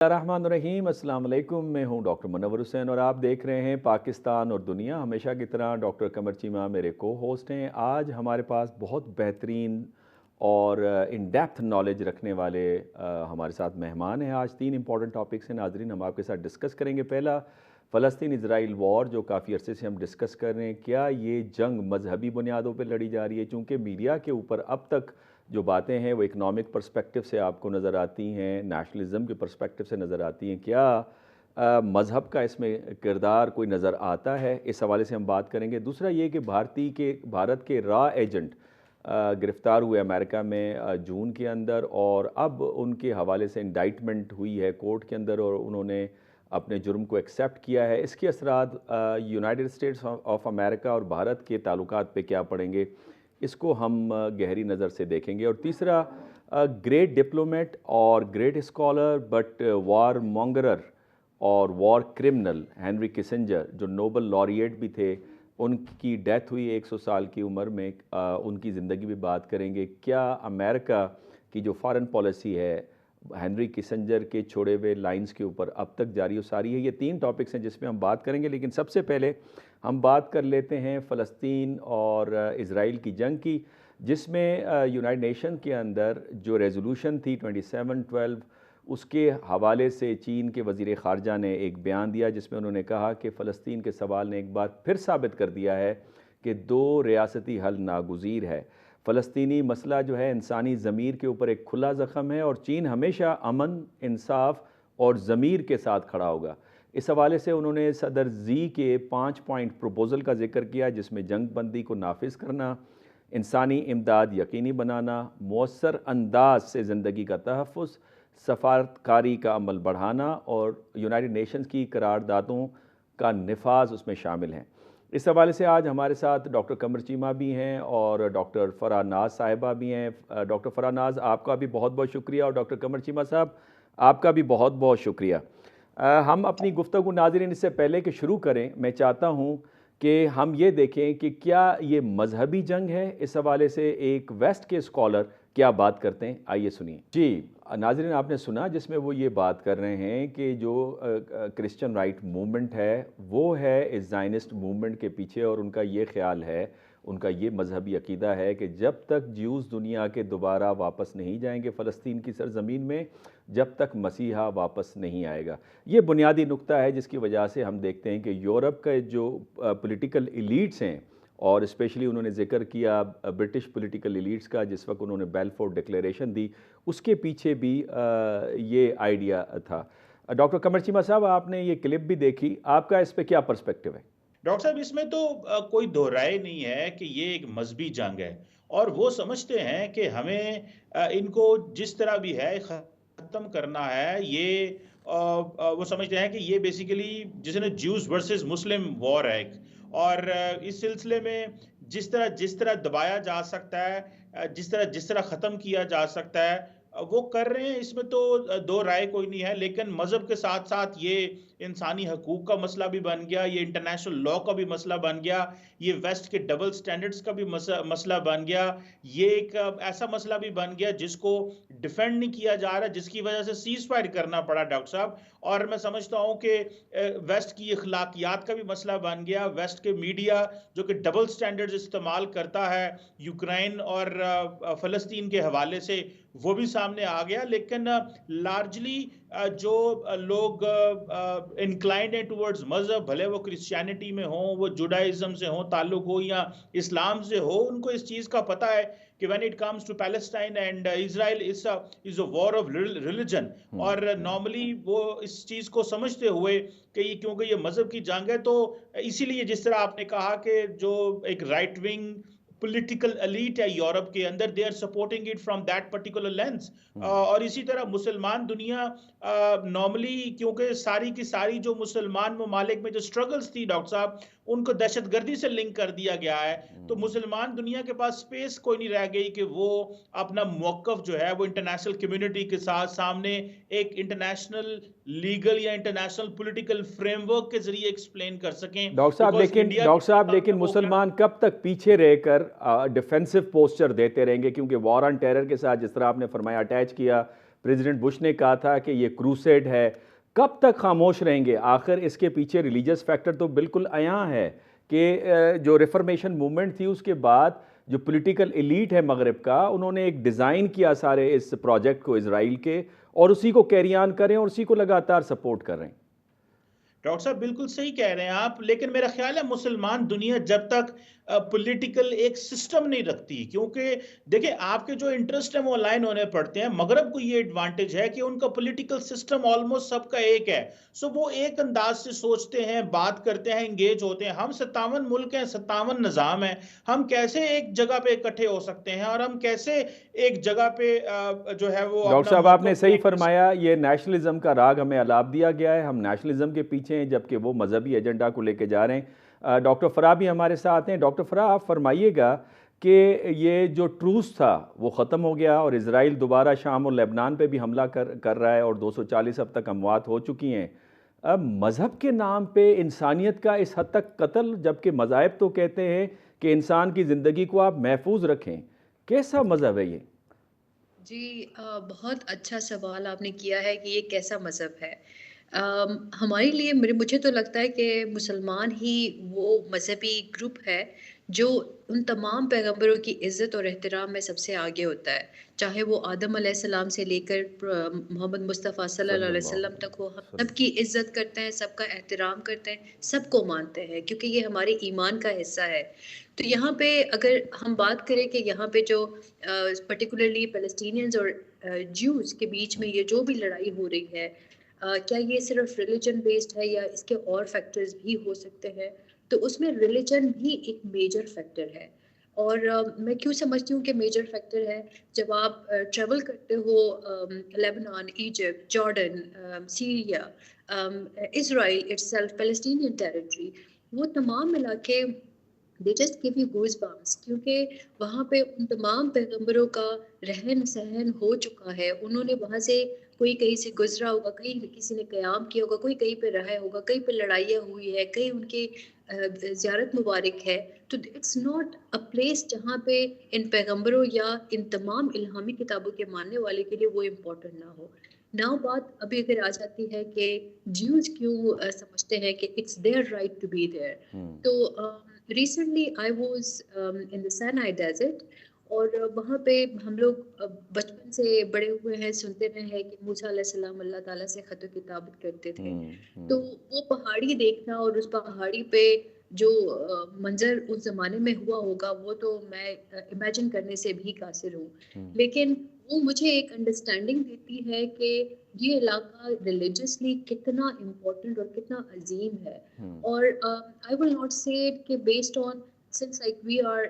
रहीम अस्सलाम वालेकुम। मैं हूं डॉक्टर मुनव्वर हुसैन और आप देख रहे हैं पाकिस्तान और दुनिया। हमेशा की तरह डॉक्टर कमर चीमा मेरे को होस्ट हैं। आज हमारे पास बहुत बेहतरीन और इन डेप्थ नॉलेज रखने वाले हमारे साथ मेहमान हैं। आज तीन इंपॉर्टेंट टॉपिक्स हैं नाजरीन, हम आपके साथ डिस्कस करेंगे। पहला, फ़लस्तीन इजराइल वॉर जो काफ़ी अरसे से हम डिस्कस कर रहे हैं, क्या ये जंग मजहबी बुनियादों पर लड़ी जा रही है? चूँकि मीडिया के ऊपर अब तक जो बातें हैं वो इकनॉमिक पर्सपेक्टिव से आपको नज़र आती हैं, नेशनलिज़म के पर्सपेक्टिव से नज़र आती हैं। क्या मज़हब का इसमें किरदार कोई नज़र आता है? इस हवाले से हम बात करेंगे। दूसरा ये कि भारत के रॉ एजेंट गिरफ़्तार हुए अमेरिका में जून के अंदर, और अब उनके हवाले से इंडाइटमेंट हुई है कोर्ट के अंदर और उन्होंने अपने जुर्म को एक्सेप्ट किया है। इसके असरात यूनाइटेड स्टेट्स ऑफ अमेरिका और भारत के ताल्लुकात पे क्या पड़ेंगे, इसको हम गहरी नज़र से देखेंगे। और तीसरा, ग्रेट डिप्लोमेट और ग्रेट स्कॉलर बट वॉर मॉन्गरर और वॉर क्रिमिनल हेनरी किसिंजर, जो नोबल लॉरिएट भी थे, उनकी डेथ हुई 100 साल की उम्र में। उनकी ज़िंदगी भी बात करेंगे। क्या अमेरिका की जो फॉरेन पॉलिसी है हेनरी किसिंजर के छोड़े हुए लाइंस के ऊपर अब तक जारी और सारी है? ये तीन टॉपिक्स हैं जिसमें हम बात करेंगे। लेकिन सबसे पहले हम बात कर लेते हैं फ़लस्तीन और इज़राइल की जंग की, जिसमें यूनाइटेड नेशन के अंदर जो रेजोल्यूशन थी 2712, उसके हवाले से चीन के वज़ीर ख़ारजा ने एक बयान दिया जिसमें उन्होंने कहा कि फ़लस्तीन के सवाल ने एक बार फिर साबित कर दिया है कि दो रियासती हल नागुज़ीर है। फ़लस्तीनी मसला जो है इंसानी ज़मीर के ऊपर एक खुला ज़ख़म है और चीन हमेशा अमन, इंसाफ और ज़मीर के साथ खड़ा होगा। इस हवाले से उन्होंने सदर जी के 5 पॉइंट प्रपोज़ल का जिक्र किया, जिसमें जंग बंदी को नाफिज करना, इंसानी इमदाद यकीनी बनाना, मौसर अंदाज से ज़िंदगी का तहफ़्फ़ुज़, सफारतकारी का अमल बढ़ाना और यूनाइटेड नेशंस की करारदादों का नफाज उसमें शामिल हैं। इस हवाले से आज हमारे साथ डॉक्टर कमर चीमा भी हैं और डॉक्टर फ़राह नाज़ साहिबा भी हैं। डॉक्टर फ़राह नाज़, आपका भी बहुत बहुत शुक्रिया, और डॉक्टर कमर चीमा साहब, आपका भी बहुत बहुत शुक्रिया। हम अपनी गुफ्तगू नाज़रीन इससे पहले कि शुरू करें, मैं चाहता हूँ कि हम ये देखें कि क्या ये मजहबी जंग है। इस हवाले से एक वेस्ट के स्कॉलर क्या बात करते हैं, आइए सुनिए। जी नाज़रीन, आपने सुना जिसमें वो ये बात कर रहे हैं कि जो क्रिश्चियन राइट मूवमेंट है वो है इस ज़ायनिस्ट मूवमेंट के पीछे, और उनका ये ख्याल है, उनका ये मजहबी अकीदा है कि जब तक ज्यूज़ दुनिया के दोबारा वापस नहीं जाएंगे फ़लस्तीन की सरज़मीन में, जब तक मसीहा वापस नहीं आएगा। ये बुनियादी नुक्ता है जिसकी वजह से हम देखते हैं कि यूरोप के जो पॉलिटिकल एलीट्स हैं, और स्पेशली उन्होंने जिक्र किया ब्रिटिश पॉलिटिकल एलीट्स का जिस वक्त उन्होंने बेलफोर डिक्लेरेशन दी, उसके पीछे भी ये आइडिया था। डॉक्टर कमर चीमा साहब, आपने ये क्लिप भी देखी, आपका इस पर क्या पर्सपेक्टिव है? डॉक्टर साहब, इसमें तो कोई दो राय नहीं है कि ये एक मजहबी जंग है और वो समझते हैं कि हमें इनको जिस तरह भी है खत्म करना है। ये वो समझते हैं कि ये बेसिकली जिसने ज्यूज वर्सेस मुस्लिम वॉर है एक, और इस सिलसिले में जिस तरह दबाया जा सकता है, जिस तरह खत्म किया जा सकता है, वो कर रहे हैं। इसमें तो दो राय कोई नहीं है। लेकिन मजहब के साथ साथ ये इंसानी हकूक का मसला भी बन गया, ये इंटरनेशनल लॉ का भी मसला बन गया, ये वेस्ट के डबल स्टैंडर्ड्स का भी मसला बन गया। ये एक ऐसा मसला भी बन गया जिसको डिफेंड नहीं किया जा रहा, जिसकी वजह से सीज फायर करना पड़ा डॉक्टर साहब। और मैं समझता हूं कि वेस्ट की अखलाकियात का भी मसला बन गया। वेस्ट के मीडिया जो कि डबल स्टैंडर्ड्स इस्तेमाल करता है यूक्रेन और फलस्तीन के हवाले से, वो भी सामने आ गया। लेकिन लार्जली जो लोग इंक्लाइंड है टुवर्ड्स मजहब, भले वो क्रिश्चियनिटी में हो, वो जुडाइज्म से हो ताल्लुक हो या इस्लाम से हो, उनको इस चीज का पता है कि when it comes to Palestine and Israel is a war of religion. और नॉर्मली वो इस चीज को समझते हुए कि ये, क्योंकि ये मजहब की जंग है, तो इसीलिए जिस तरह आपने कहा कि जो एक राइट विंग पॉलिटिकल एलीट है यूरोप के अंदर, they are supporting it from that particular lens. और इसी तरह मुसलमान दुनिया नॉर्मली, क्योंकि सारी की सारी जो मुसलमान ममालिक में जो स्ट्रगल्स थी डॉक्टर साहब, उनको दहशतगर्दी से लिंक कर दिया गया है। तो मुसलमान दुनिया के पास स्पेस कोई नहीं रह गई कि वो अपना मौकफ जो है वो इंटरनेशनल कम्युनिटी के साथ सामने एक इंटरनेशनल लीगल या इंटरनेशनल पॉलिटिकल फ्रेमवर्क के जरिए एक्सप्लेन कर सकें। बिकॉज इंडिया डॉक्टर साहब, के लेकिन वो कर मुसलमान कब तक पीछे रहकर डिफेंसिव पोस्चर देते रहेंगे? क्योंकि वॉर ऑन टेरर के साथ जिस तरह आपने फरमाया, अटैच किया प्रेसिडेंट बुश ने कहा था कि ये क्रूसेड है। कब तक खामोश रहेंगे? आखिर इसके पीछे रिलीजियस फैक्टर तो बिल्कुल अयां है कि जो रिफॉर्मेशन मूवमेंट थी उसके बाद जो पॉलिटिकल एलीट है मगरिब का, उन्होंने एक डिज़ाइन किया सारे इस प्रोजेक्ट को इसराइल के, और उसी को कैरी ऑन करें और उसी को लगातार सपोर्ट कर रहे हैं। डॉक्टर साहब बिल्कुल सही कह रहे हैं आप, लेकिन मेरा ख्याल है मुसलमान दुनिया जब तक पॉलिटिकल एक सिस्टम नहीं रखती, क्योंकि देखिए आपके जो इंटरेस्ट है वो अलाइन होने पड़ते हैं। मगरब को ये एडवांटेज है कि उनका पॉलिटिकल सिस्टम ऑलमोस्ट सबका एक है। सो वो एक अंदाज से सोचते हैं, बात करते हैं, इंगेज होते हैं। हम 57 मुल्क हैं, 57 निज़ाम है। हम कैसे एक जगह पे इकट्ठे हो सकते हैं और हम कैसे एक जगह पे जो है वो डॉक्टर अपना साहब आपने मौक़िफ़ सही को फरमाया, ये नेशनलिज्म का राग हमें अलाप दिया गया है, हम नेशनलिज्म के पीछे हैं जबकि वो मजहबी एजेंडा को लेके जा रहे हैं। डॉक्टर फराह भी हमारे साथ हैं। डॉक्टर फराह, आप फरमाइएगा कि ये जो ट्रूस था वो ख़त्म हो गया और इसराइल दोबारा शाम और लेबनान पे भी हमला कर रहा है और 240 अब तक अमवात हो चुकी हैं। अब मज़हब के नाम पे इंसानियत का इस हद तक कत्ल, जबकि मज़ाहिब तो कहते हैं कि इंसान की ज़िंदगी को आप महफूज रखें। कैसा मज़हब है ये? जी बहुत अच्छा सवाल आपने किया है कि ये कैसा मज़हब है। हमारे लिए मुझे तो लगता है कि मुसलमान ही वो मज़हबी ग्रुप है जो उन तमाम पैगंबरों की इज़्ज़त और एहतराम में सबसे आगे होता है। चाहे वो आदम अलैहिस्सलाम से लेकर मोहम्मद मुस्तफ़ा सल्लल्लाहु अलैहि सल्लल्लाहु वसल्लम अलैहि तक हो, हम वसल्लम। सबकी इज़्ज़त करते हैं, सबका एहतराम करते हैं, सबको मानते हैं क्योंकि ये हमारे ईमान का हिस्सा है। तो यहाँ पे अगर हम बात करें कि यहाँ पे जो पर्टिकुलरली पैलेस्टीनियंस और ज्यूज़ के बीच में ये जो भी लड़ाई हो रही है, क्या ये सिर्फ रिलीजन बेस्ड है या इसके और फैक्टर्स भी हो सकते हैं? तो उसमें रिलीजन भी एक मेजर फैक्टर है। और मैं क्यों समझती हूँ कि मेजर फैक्टर है, जब आप ट्रैवल करते हो Lebanon, Egypt, Jordan, Syria, Israel itself, Palestinian territory, वो तमाम इलाके they just give you goosebumps क्योंकि वहाँ पे उन तमाम पैगंबरों का रहन-सहन हो चुका है। उन्होंने वहाँ से, कोई कहीं से गुज़रा होगा, कहीं किसी ने क़याम किया होगा, कोई कहीं पे रहा होगा, कहीं पे लड़ाइयाँ हुई है, कहीं उनकी ज़ियारत मुबारक है। तो इट्स नॉट अ प्लेस जहाँ पे इन पैगंबरों या इन तमाम इल्हामी किताबों के मानने वाले के लिए वो इम्पोर्टेंट ना हो। नाउ बात अभी अगर आ जाती है कि ज्यूज़ क्यों समझते हैं कि it's their right to be there. Hmm. तो recently I was in the Sinai desert, और वहाँ पे हम लोग बचपन से बड़े हुए हैं, सुनते रहे हैं कि मूसा अलैहिस्सलाम अल्लाह ताला से ख़त किताबत करते थे। तो हम्म। वो पहाड़ी देखना और उस पहाड़ी पे जो मंज़र उस ज़माने में हुआ होगा, वो तो मैं इमेजिन करने से भी कासिर हूँ। हम्म। लेकिन वो मुझे एक अंडरस्टैंडिंग देती है कि ये इलाका रिलीजियसली कितना इम्पोर्टेंट और कितना अज़ीम है। हम्म। और I will not say it कि based on, since like we are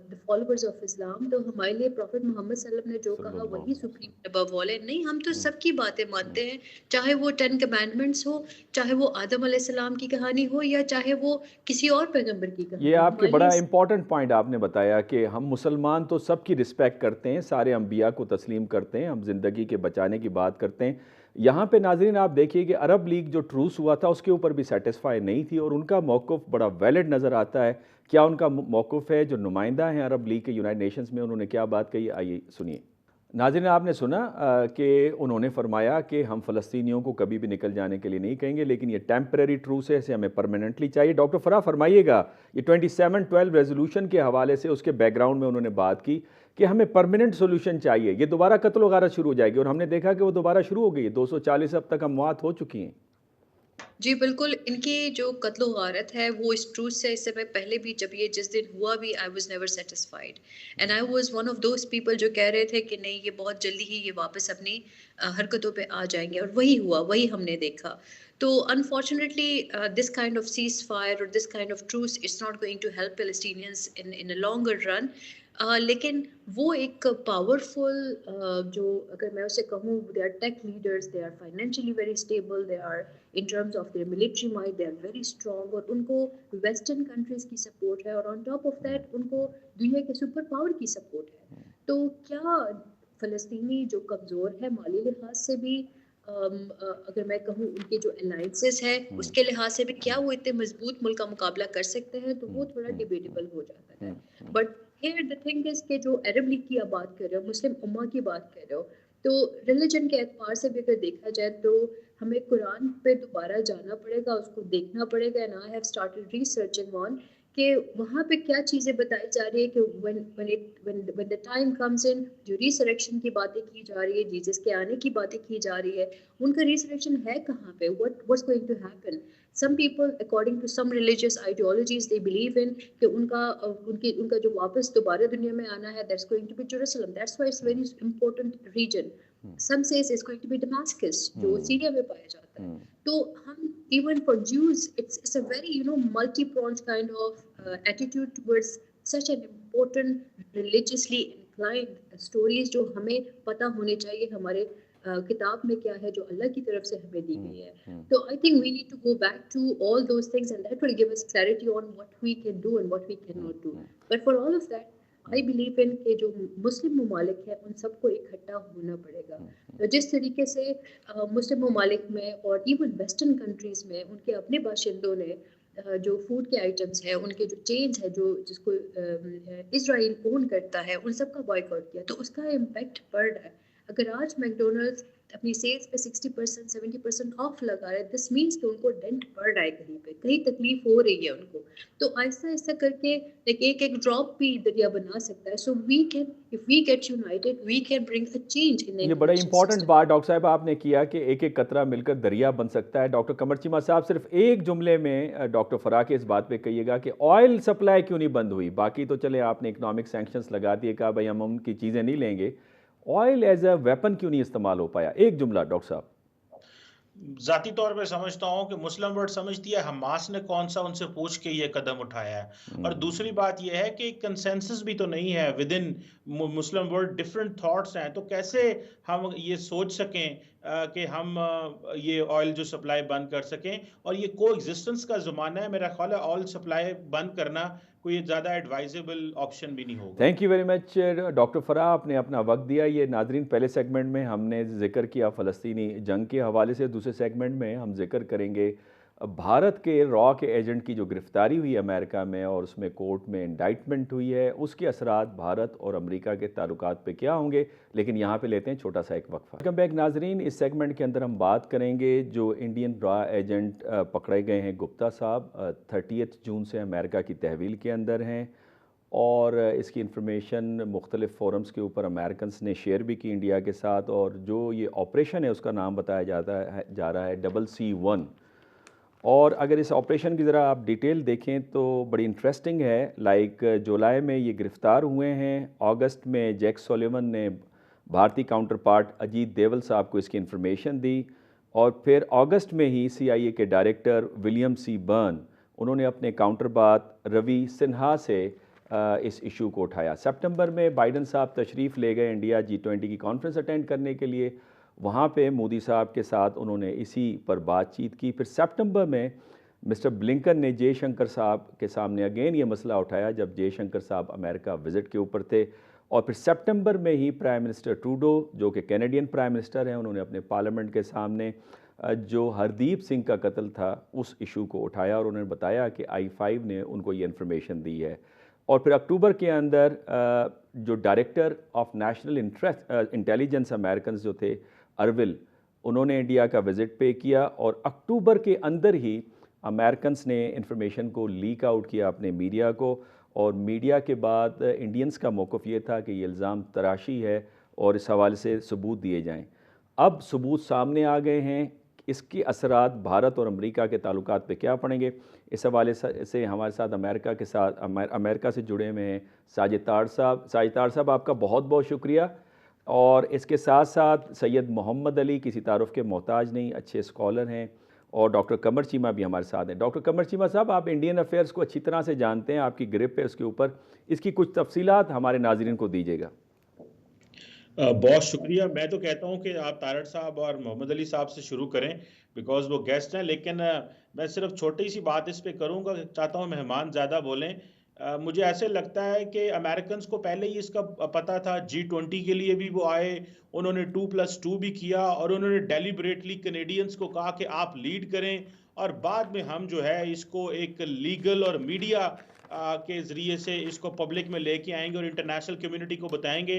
the followers of Islam, तो हमारे लिए प्रॉफिट मोहम्मद सल्लल्लाहु अलैहि वसल्लम ने जो कहा सल्लल्लाहु वही अलैहि सुप्रीम वसल्लम। अबव ऑल है। नहीं, हम तो हम्म। सबकी बातें हम्म। मानते हैं, चाहे वो 10 कमांडमेंट्स हो, चाहे वो आदम अलैहिस्सलाम की कहानी हो, या चाहे वो किसी और पैगंबर की ये कहानी हो, आपके हमारे लिए बड़ा इम्पोर्टेंट पॉइंट आपने बताया कि हम मुसलमान तो सबकी रिस्पेक्ट करते हैं, सारे अम्बिया को तस्लीम करते हैं, हम ज़िंदगी के बचाने की बात करते हैं। यहाँ पे नाज़रीन आप देखिए कि अरब लीग जो ट्रूस हुआ था उसके ऊपर भी सेटिस्फाई नहीं थी और उनका मौक़िफ़ बड़ा वैलिड नज़र आता है। क्या उनका मौक़िफ़ है? जो नुमाइंदा हैं अरब लीग के यूनाइटेड नेशंस में, उन्होंने क्या बात कही, आइए सुनिए। नाज़रीन आपने सुना कि उन्होंने फरमाया कि हम फ़लस्तीनियों को कभी भी निकल जाने के लिए नहीं कहेंगे, लेकिन ये टेम्परेरी ट्रूस है, इसे हमें परमानेंटली चाहिए। डॉक्टर फराह फरमाइएगा, ये 2712 रेजोल्यूशन के हवाले से उसके बैकग्राउंड में उन्होंने बात की कि हमें परमानेंट सोल्यूशन चाहिए, ये दोबारा कत्ल वगारत शुरू हो जाएगी और हमने देखा कि वो दोबारा शुरू हो गई है। 240 अब तक अमवात हो चुकी हैं। जी, बिल्कुल, इनकी जो कत्लो-गारत है वो इस ट्रूथ से, इससे मैं पहले भी जब ये जिस दिन हुआ भी, I was never satisfied and I was one of those people जो कह रहे थे कि नहीं, ये बहुत जल्दी ही ये वापस अपनी हरकतों पे आ जाएँगे, और वही हुआ, वही हमने देखा। तो unfortunately this kind of ceasefire और this kind of truth is not going to help Palestinians in in a longer run. लेकिन वो एक पावरफुल, जो अगर मैं उसे कहूँ, they are tech leaders, they are financially very stable, they are in terms of their military might, they are very strong, और उनको वेस्टर्न कंट्रीज की सपोर्ट है, और ऑन टॉप ऑफ दैट उनको दुनिया के सुपर पावर की सपोर्ट है। तो क्या फ़लस्तीनी जो कमज़ोर है माली लिहाज से भी, अगर मैं कहूँ उनके जो अलायंसेस है उसके लिहाज से भी, क्या वो इतने मजबूत मुल्क का मुकाबला कर सकते हैं? तो वो थोड़ा डिबेटेबल हो जाता है। But here the thing is कि जो अरब लीग की आप बात कर रहे हो, मुस्लिम उम्मा की बात कर रहे हो, तो रिलीजन के एतबार से भी अगर देखा जाए तो हमें कुरान पे दोबारा जाना पड़ेगा, उसको देखना पड़ेगा। And I have started researching on कि वहाँ पे क्या चीज़ें बताई जा रही है कि when the time comes in, जो रिसरेक्शन की बातें की जा रही है, जीसस के आने की बातें की जा रही है, उनका रिसरेक्शन है कहाँ पे, what's going to happen? Some people, according to some religious ideologies, they believe in कि उनका जो वापस दोबारा दुनिया में आना है, that's going to be Jerusalem. That's why it's very important region. Some says it's going to be Damascus, जो सीरिया में पाया जाता है। तो हम even for Jews, it's a very multi-pronged kind of attitude towards such an important religiously inclined stories जो हमें पता होने चाहिए हमारे किताब में क्या है जो अल्लाह की तरफ से हमें दी गई है। तो I think we need to go back to all those things and that will give us clarity on what we can do and what we cannot do. But for all of that, I believe in के जो मुस्लिम ममालिक हैं उन सबको इकट्ठा होना पड़ेगा। तो जिस तरीके से मुस्लिम ममालिक में और इवन वेस्टर्न कंट्रीज़ में उनके अपने बाशिंदों ने जो फूड के आइटम्स हैं, उनके जो चेन्स है जो जिसको इजराइल ओन करता है, उन सब का बॉयकॉट किया, तो उसका इम्पैक्ट पड़ रहा है। अगर आज मैकडोनल्ड्स अपनी सेल्स पे 60% 70% ऑफ लगा रहे हैं, दिस मीन्स कि उनको डेंट पड़ रहा है, कहीं तकलीफ हो रही है उनको। तो आहिस्ता आहिस्ता करके एक एक ड्रॉप भी दरिया बना सकता है। So we can, if we get united, we can bring a change in the ये बड़ा इंपॉर्टेंट बात डॉक्टर साहब आपने किया कि एक एक कतरा मिलकर दरिया बन सकता है। डॉक्टर कमर चीमा साहब, सिर्फ एक जुमले में डॉक्टर फराह के इस बात पे कहिएगा कि ऑयल सप्लाई क्यों नहीं बंद हुई? बाकी तो चले आपने इकोनॉमिक सैंक्शंस लगा दिए, कहा भाई हम उनकी चीज़ें नहीं लेंगे, ऑयल एज अ वेपन क्यों नहीं इस्तेमाल हो पाया? एक जुमला डॉक्टर साहब। जाती तौर पे समझता हूँ कि मुस्लिम वर्ल्ड समझती है हमास ने कौन सा उनसे पूछ के ये कदम उठाया है। और दूसरी बात ये है कि कंसेंसस भी तो नहीं है with in Muslim world, different thoughts हैं। तो कैसे हम ये सोच सकें कि हम ये ऑयल जो सप्लाई बंद कर सकें? और ये को एग्जिस्टेंस का ज़माना है, मेरा ख्याल है ऑयल सप्लाई बंद करना कोई ज़्यादा एडवाइजेबल ऑप्शन भी नहीं होगा। Thank you very much doctor Farah, आपने अपना वक्त दिया। ये नाजरीन, पहले सेगमेंट में हमने जिक्र किया फ़लस्तीनी जंग के हवाले से। दूसरे सेगमेंट में हम जिक्र करेंगे भारत के रॉ के एजेंट की जो गिरफ्तारी हुई अमेरिका में और उसमें कोर्ट में इंडाइटमेंट हुई है, उसके असरात भारत और अमेरिका के ताल्लुकात पे क्या होंगे। लेकिन यहाँ पे लेते हैं छोटा सा एक वक्फा। वेलकम बैक नाजरीन, इस सेगमेंट के अंदर हम बात करेंगे जो इंडियन रॉ एजेंट पकड़े गए हैं गुप्ता साहब, 30 जून से अमेरिका की तहवील के अंदर हैं और इसकी इन्फॉर्मेशन मुख्तलिफ़ फोरम्स के ऊपर अमेरिकन्स ने शेयर भी की इंडिया के साथ। और जो ये ऑपरेशन है उसका नाम बताया जा रहा है CC1। और अगर इस ऑपरेशन की ज़रा आप डिटेल देखें तो बड़ी इंटरेस्टिंग है। लाइक जुलाई में ये गिरफ़्तार हुए हैं, अगस्त में जैक सोलिवन ने भारतीय काउंटर पार्ट अजीत देवल साहब को इसकी इन्फॉर्मेशन दी और फिर अगस्त में ही CIA के डायरेक्टर विलियम सी बर्न, उन्होंने अपने काउंटर पार्ट रवि सिन्हा से इस इशू को उठाया। सितंबर में बाइडन साहब तशरीफ़ ले गए इंडिया G20 की कॉन्फ्रेंस अटेंड करने के लिए, वहाँ पे मोदी साहब के साथ उन्होंने इसी पर बातचीत की। फिर सितंबर में मिस्टर ब्लिंकन ने जयशंकर साहब के सामने अगेन ये मसला उठाया जब जयशंकर साहब अमेरिका विज़िट के ऊपर थे। और फिर सितंबर में ही प्राइम मिनिस्टर ट्रूडो, जो कि कैनेडियन प्राइम मिनिस्टर हैं, उन्होंने अपने पार्लियामेंट के सामने जो हरदीप सिंह का कत्ल था उस इशू को उठाया और उन्होंने बताया कि I5 ने उनको ये इन्फॉर्मेशन दी है। और फिर अक्टूबर के अंदर जो director of national intelligence American जो थे अरविल, उन्होंने इंडिया का विज़िट पे किया और अक्टूबर के अंदर ही अमेरिकन्स ने इन्फॉर्मेशन को लीक आउट किया अपने मीडिया को। और मीडिया के बाद इंडियंस का मौक़िफ़ ये था कि ये इल्ज़ाम तराशी है और इस हवाले से सबूत दिए जाएं। अब सबूत सामने आ गए हैं, इसके असरात भारत और अमेरिका के ताल्लुकात पे क्या पड़ेंगे, इस हवाले से हमारे साथ अमेरिका से जुड़े हुए हैं साजिद तार साहब। साजिद तार साहब, आपका बहुत बहुत शुक्रिया। और इसके साथ साथ सैयद मोहम्मद अली किसी तारुफ के मोहताज नहीं, अच्छे स्कॉलर हैं। और डॉक्टर कमर चीमा भी हमारे साथ हैं। डॉक्टर कमर चीमा साहब, आप इंडियन अफेयर्स को अच्छी तरह से जानते हैं, आपकी ग्रिप है उसके ऊपर, इसकी कुछ तफसीलात हमारे नाज़रीन को दीजिएगा। बहुत शुक्रिया। मैं तो कहता हूं कि आप तारड़ साहब और मोहम्मद अली साहब से शुरू करें बिकॉज वो गेस्ट हैं। लेकिन मैं सिर्फ छोटी सी बात इस पे करूंगा, चाहता हूं मेहमान ज़्यादा बोलें। मुझे ऐसे लगता है कि अमेरिकन्स को पहले ही इसका पता था। G20 के लिए भी वो आए, उन्होंने 2+2 भी किया और उन्होंने डेलिबरेटली कैनेडियंस को कहा कि आप लीड करें और बाद में हम जो है इसको एक लीगल और मीडिया के ज़रिए से इसको पब्लिक में लेके आएंगे और इंटरनेशनल कम्युनिटी को बताएंगे।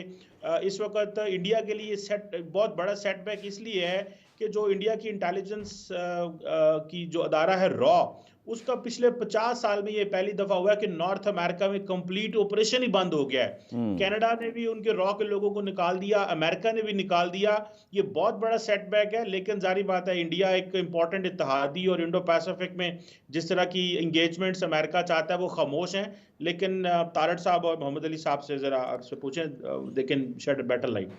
इस वक्त इंडिया के लिए बहुत बड़ा सेटबैक इसलिए है कि जो इंडिया की इंटेलिजेंस की जो अदारा है रॉ, उसका पिछले 50 साल में ये पहली दफा हुआ है कि नॉर्थ अमेरिका में कंप्लीट ऑपरेशन ही बंद हो गया है। कनाडा ने भी उनके रॉ के लोगों को निकाल दिया, अमेरिका ने भी निकाल दिया। ये बहुत बड़ा सेटबैक है, लेकिन जारी बात है इंडिया एक इंपॉर्टेंट इत्तेहादी और इंडो पैसिफिक में जिस तरह की इंगेजमेंट्स अमेरिका चाहता है वो खामोश हैं। लेकिन तारड़ साहब और मोहम्मद अली साहब से जरा आपसे पूछें, they can shade a better light.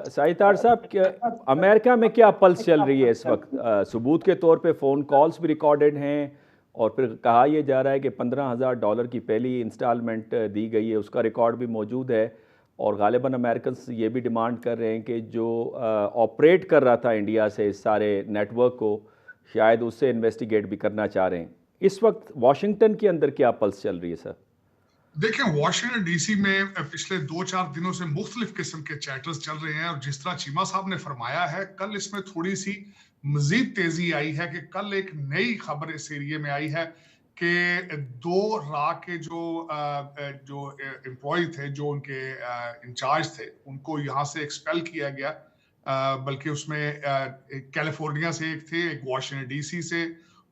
Shahid Tarar साहब, अमेरिका में क्या पल्स चल रही है इस वक्त? सबूत के तौर पे फ़ोन कॉल्स भी रिकॉर्डेड हैं और फिर कहा यह जा रहा है कि $15,000 की पहली इंस्टॉलमेंट दी गई है, उसका रिकॉर्ड भी मौजूद है। और गालिबन अमेरिकन ये भी डिमांड कर रहे हैं कि जो ऑपरेट कर रहा था इंडिया से इस सारे नेटवर्क को, शायद उससे इन्वेस्टिगेट भी करना चाह रहे हैं। इस वक्त वाशिंगटन के अंदर क्या पल्स चल रही है सर? देखें, वाशिंगटन डीसी में पिछले 2-4 दिनों से मुख्तलिफ किस्म के चैटर्स चल रहे हैं और जिस तरह चीमा साहब ने फरमाया है, कल इसमें थोड़ी सी मजीद तेजी आई है कि कल एक नई खबर इस एरिए में आई है कि 2 रॉ के जो एम्प्लॉय थे, जो उनके इंचार्ज थे, उनको यहाँ से एक्सपेल किया गया। बल्कि उसमें एक कैलिफोर्निया से एक थे, एक वाशिंगटन डीसी से